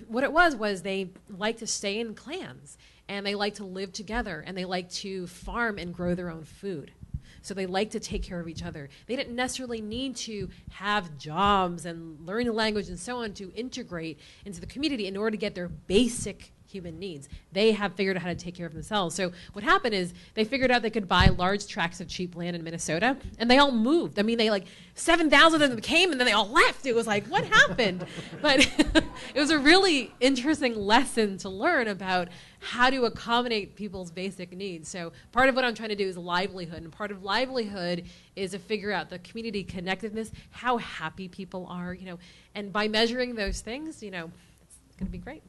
What it was they like to stay in clans, and they like to live together, and they like to farm and grow their own food. So they like to take care of each other. They didn't necessarily need to have jobs and learn the language and so on to integrate into the community in order to get their basic human needs. They have figured out how to take care of themselves. So what happened is they figured out they could buy large tracts of cheap land in Minnesota, and they all moved. I mean, 7,000 of them came, and then they all left. It was like, what happened? But it was a really interesting lesson to learn about how to accommodate people's basic needs. So part of what I'm trying to do is livelihood, and part of livelihood is to figure out the community connectedness, how happy people are, and by measuring those things, it's going to be great.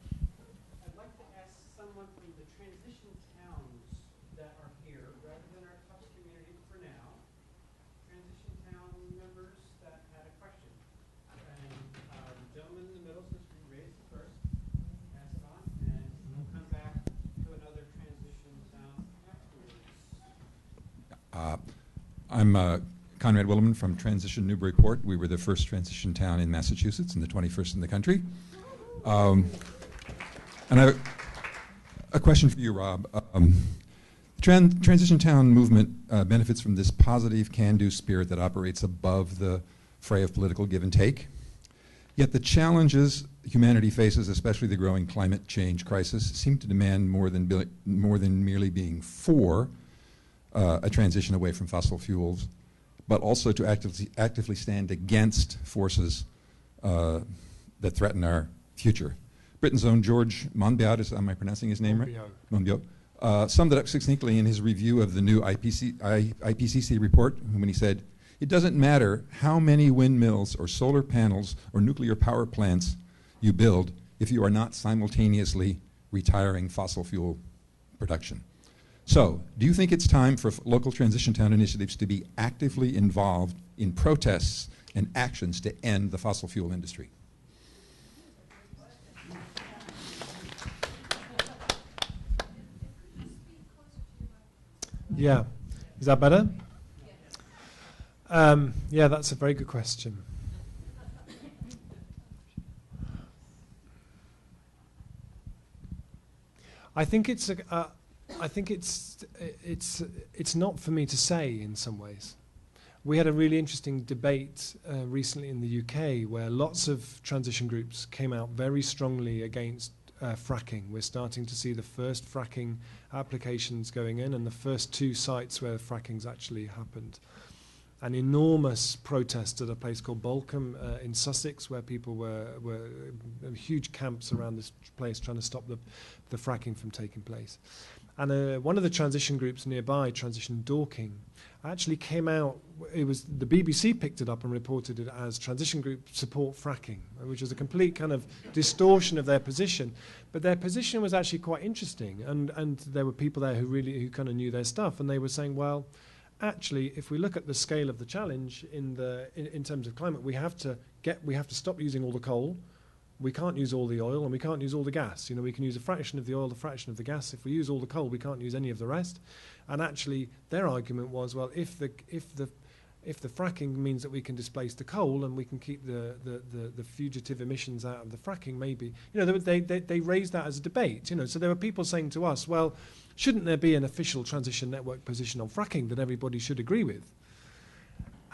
I'm Conrad Williman from Transition Newburyport. We were the first transition town in Massachusetts and the 21st in the country. And I have a question for you, Rob. Transition town movement benefits from this positive can-do spirit that operates above the fray of political give and take. Yet the challenges humanity faces, especially the growing climate change crisis, seem to demand more than merely being for a transition away from fossil fuels, but also to actively stand against forces that threaten our future. Britain's own George Monbiot, am I pronouncing his name right? Monbiot. Summed it up succinctly in his review of the new IPCC report when he said, "It doesn't matter how many windmills or solar panels or nuclear power plants you build if you are not simultaneously retiring fossil fuel production." So, do you think it's time for local transition town initiatives to be actively involved in protests and actions to end the fossil fuel industry? Yeah. Is that better? Yeah, that's a very good question. I think it's not for me to say in some ways. We had a really interesting debate recently in the UK where lots of transition groups came out very strongly against fracking. We're starting to see the first fracking applications going in, and the first 2 sites where fracking's actually happened. An enormous protest at a place called Bolcombe in Sussex, where people were huge camps around this place trying to stop the fracking from taking place. And one of the transition groups nearby, Transition Dorking, actually came out. It was the BBC picked it up and reported it as Transition Group Support Fracking, which was a complete kind of distortion of their position. But their position was actually quite interesting, and there were people there who kind of knew their stuff, and they were saying, well, actually, if we look at the scale of the challenge in terms of climate, we have to stop using all the coal. We can't use all the oil, and we can't use all the gas. We can use a fraction of the oil, a fraction of the gas. If we use all the coal, we can't use any of the rest. And actually, their argument was, well, if if the fracking means that we can displace the coal and we can keep the fugitive emissions out of the fracking, maybe, you know, they raised that as a debate, you know. So there were people saying to us, well, shouldn't there be an official transition network position on fracking that everybody should agree with?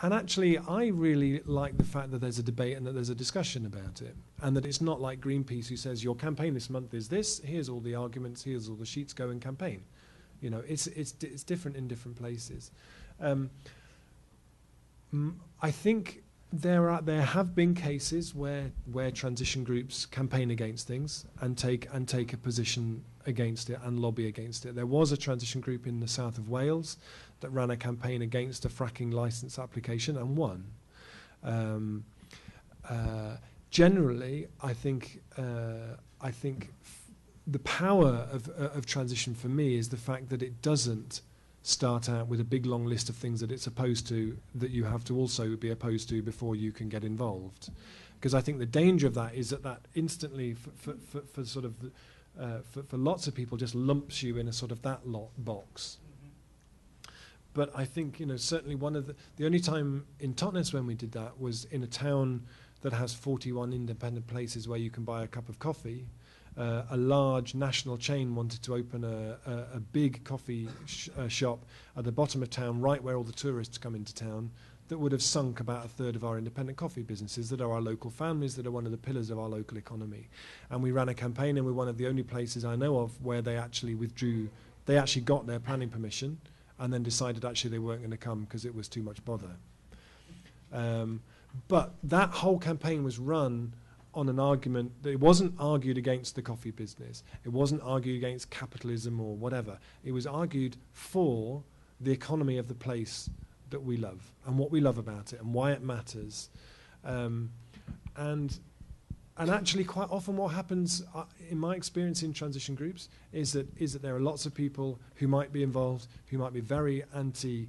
And actually, I really like the fact that there's a debate and that there's a discussion about it, and that it's not like Greenpeace who says your campaign this month is this, here's all the arguments, here's all the sheets, go and campaign. You know, it's different in different places. I think there have been cases where transition groups campaign against things and take a position against it and lobby against it. There was a transition group in the south of Wales that ran a campaign against a fracking license application and won. Generally, I think the power of transition for me is the fact that it doesn't start out with a big long list of things that it's opposed to, that you have to also be opposed to before you can get involved. Because I think the danger of that is that instantly for sort of for lots of people just lumps you in a sort of that lot box. But I think, you know, certainly one of the only time in Totnes when we did that was in a town that has 41 independent places where you can buy a cup of coffee. A large national chain wanted to open a big coffee shop at the bottom of town, right where all the tourists come into town, that would have sunk about a third of our independent coffee businesses that are our local families, that are one of the pillars of our local economy. And we ran a campaign, and we're one of the only places I know of where they actually withdrew, they actually got their planning permission and then decided actually they weren't going to come because it was too much bother. But that whole campaign was run on an argument that it wasn't argued against the coffee business. It wasn't argued against capitalism or whatever. It was argued for the economy of the place that we love and what we love about it and why it matters. And actually quite often what happens in my experience in transition groups is that there are lots of people who might be involved, who might be very anti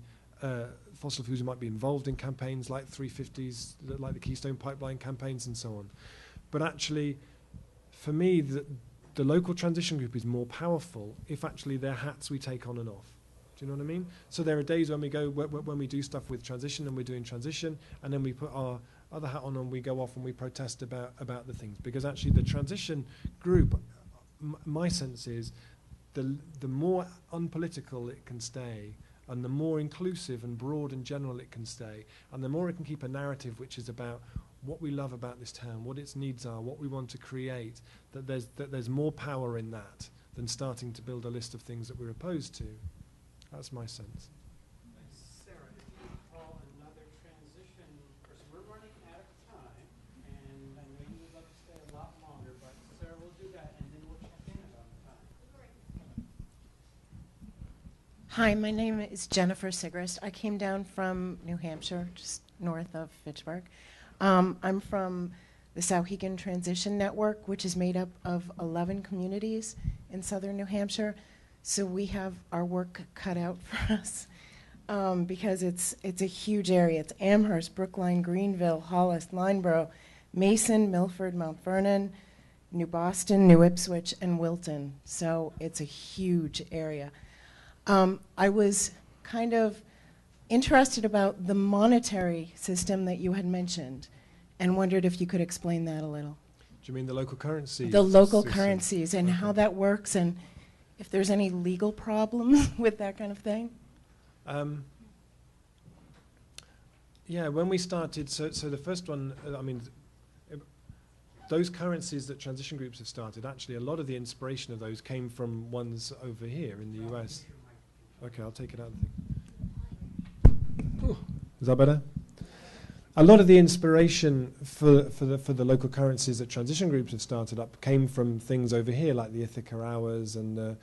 fossil fuels, who might be involved in campaigns like 350s, like the Keystone Pipeline campaigns and so on. But actually, for me, the local transition group is more powerful if actually they're hats we take on and off. Do you know what I mean? So there are days when we go, when we do stuff with transition and we're doing transition, and then we put our other hat on and we go off and we protest about the things. Because actually the transition group, my sense is, the more unpolitical it can stay, and the more inclusive and broad and general it can stay, and the more it can keep a narrative which is about what we love about this town, what its needs are, what we want to create, that there's more power in that than starting to build a list of things that we're opposed to. That's my sense. Sarah, if you call another transition person, we're running out of time, and I know you would love to stay a lot longer, but Sarah will do that, and then we'll check in about the time. Hi, my name is Jennifer Sigrist. I came down from New Hampshire, just north of Fitchburg. I'm from the Sauhegan Transition Network, which is made up of 11 communities in southern New Hampshire. So we have our work cut out for us because it's a huge area. It's Amherst, Brookline, Greenville, Hollis, Lineborough, Mason, Milford, Mount Vernon, New Boston, New Ipswich, and Wilton. So it's a huge area. I was kind of interested about the monetary system that you had mentioned and wondered if you could explain that a little. Do you mean the local currency? The local system? currencies and how that works, and if there's any legal problems with that kind of thing? Yeah, when we started, so the first one, I mean, those currencies that transition groups have started, actually a lot of the inspiration of those came from ones over here in the US. Okay, I'll take it out of the thing. Ooh, is that better? A lot of the inspiration for the local currencies that transition groups have started up came from things over here, like the Ithaca Hours and the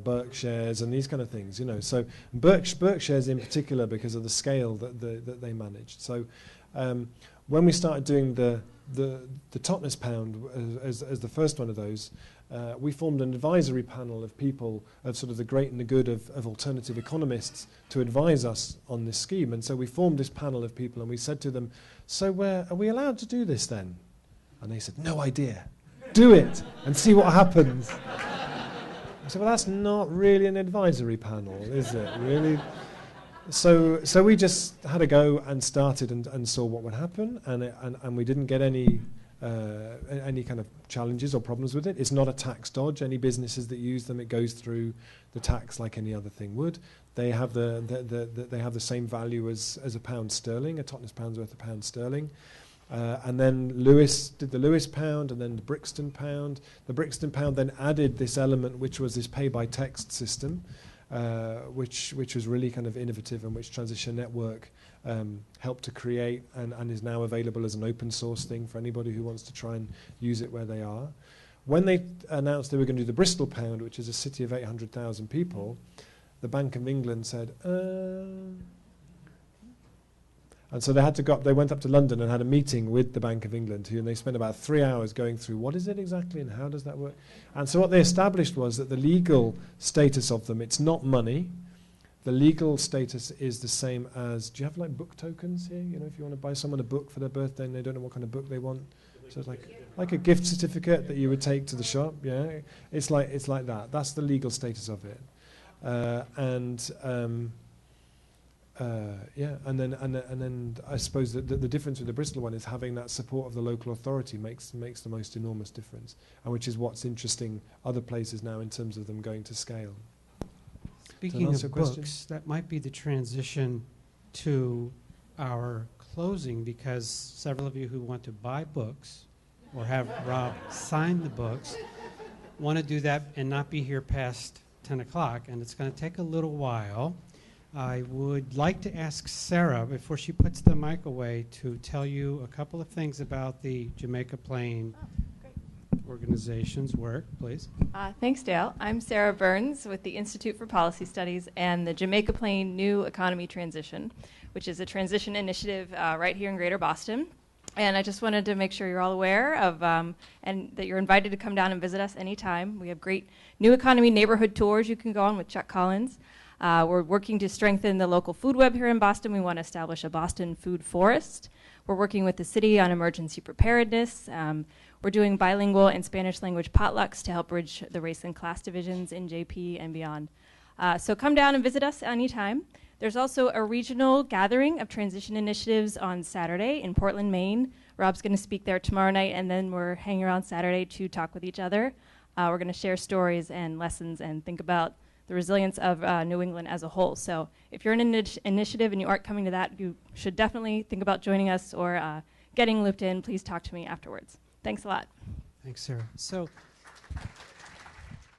Berkshires and these kind of things, you know. So Berkshires in particular, because of the scale that they managed. So when we started doing the Totnes Pound as the first one of those, we formed an advisory panel of people, of sort of the great and the good of alternative economists, to advise us on this scheme. And so we formed this panel of people and we said to them, so are we allowed to do this then? And they said, no idea. Do it and see what happens. I said, well, that's not really an advisory panel, is it, really? So we just had a go and started and saw what would happen, and we didn't get any kind of challenges or problems with it. It's not a tax dodge. Any businesses that use them, it goes through the tax like any other thing would. They have they have the same value as a pound sterling. A Totnes pound's worth a pound sterling. And then Lewis did the Lewis pound, and then the Brixton pound. The Brixton pound then added this element, which was this pay-by-text system, which was really kind of innovative, and which Transition Network helped to create, and is now available as an open source thing for anybody who wants to try and use it where they are. When they announced they were going to do the Bristol pound, which is a city of 800,000 people, the Bank of England said, and so they went up to London and had a meeting with the Bank of England, and they spent about 3 hours going through what is it exactly and how does that work. And so what they established was that the legal status of them, it's not money. The legal status is the same as, do you have like book tokens here? You know, if you want to buy someone a book for their birthday and they don't know what kind of book they want. So it's like a gift certificate that you would take to the shop. Yeah, it's like that. That's the legal status of it. And then I suppose that the difference with the Bristol one is having that support of the local authority makes the most enormous difference, and which is what's interesting other places now in terms of them going to scale. Speaking of books, that might be the transition to our closing, because several of you who want to buy books or have Rob sign the books want to do that and not be here past 10 o'clock, and it's going to take a little while. I would like to ask Sarah, before she puts the mic away, to tell you a couple of things about the Jamaica Plain organization's work, please. Thanks, Dale. I'm Sarah Burns with the Institute for Policy Studies and the Jamaica Plain New Economy Transition, which is a transition initiative right here in Greater Boston. And I just wanted to make sure you're all aware of, and that you're invited to come down and visit us anytime. We have great new economy neighborhood tours you can go on with Chuck Collins. We're working to strengthen the local food web here in Boston. We want to establish a Boston food forest. We're working with the city on emergency preparedness. We're doing bilingual and Spanish language potlucks to help bridge the race and class divisions in JP and beyond. So come down and visit us anytime. There's also a regional gathering of transition initiatives on Saturday in Portland, Maine. Rob's going to speak there tomorrow night, and then we're hanging around Saturday to talk with each other. We're going to share stories and lessons and think about the resilience of New England as a whole. So if you're in an initiative and you aren't coming to that, you should definitely think about joining us or getting looped in. Please talk to me afterwards. Thanks a lot. Thanks, Sarah. So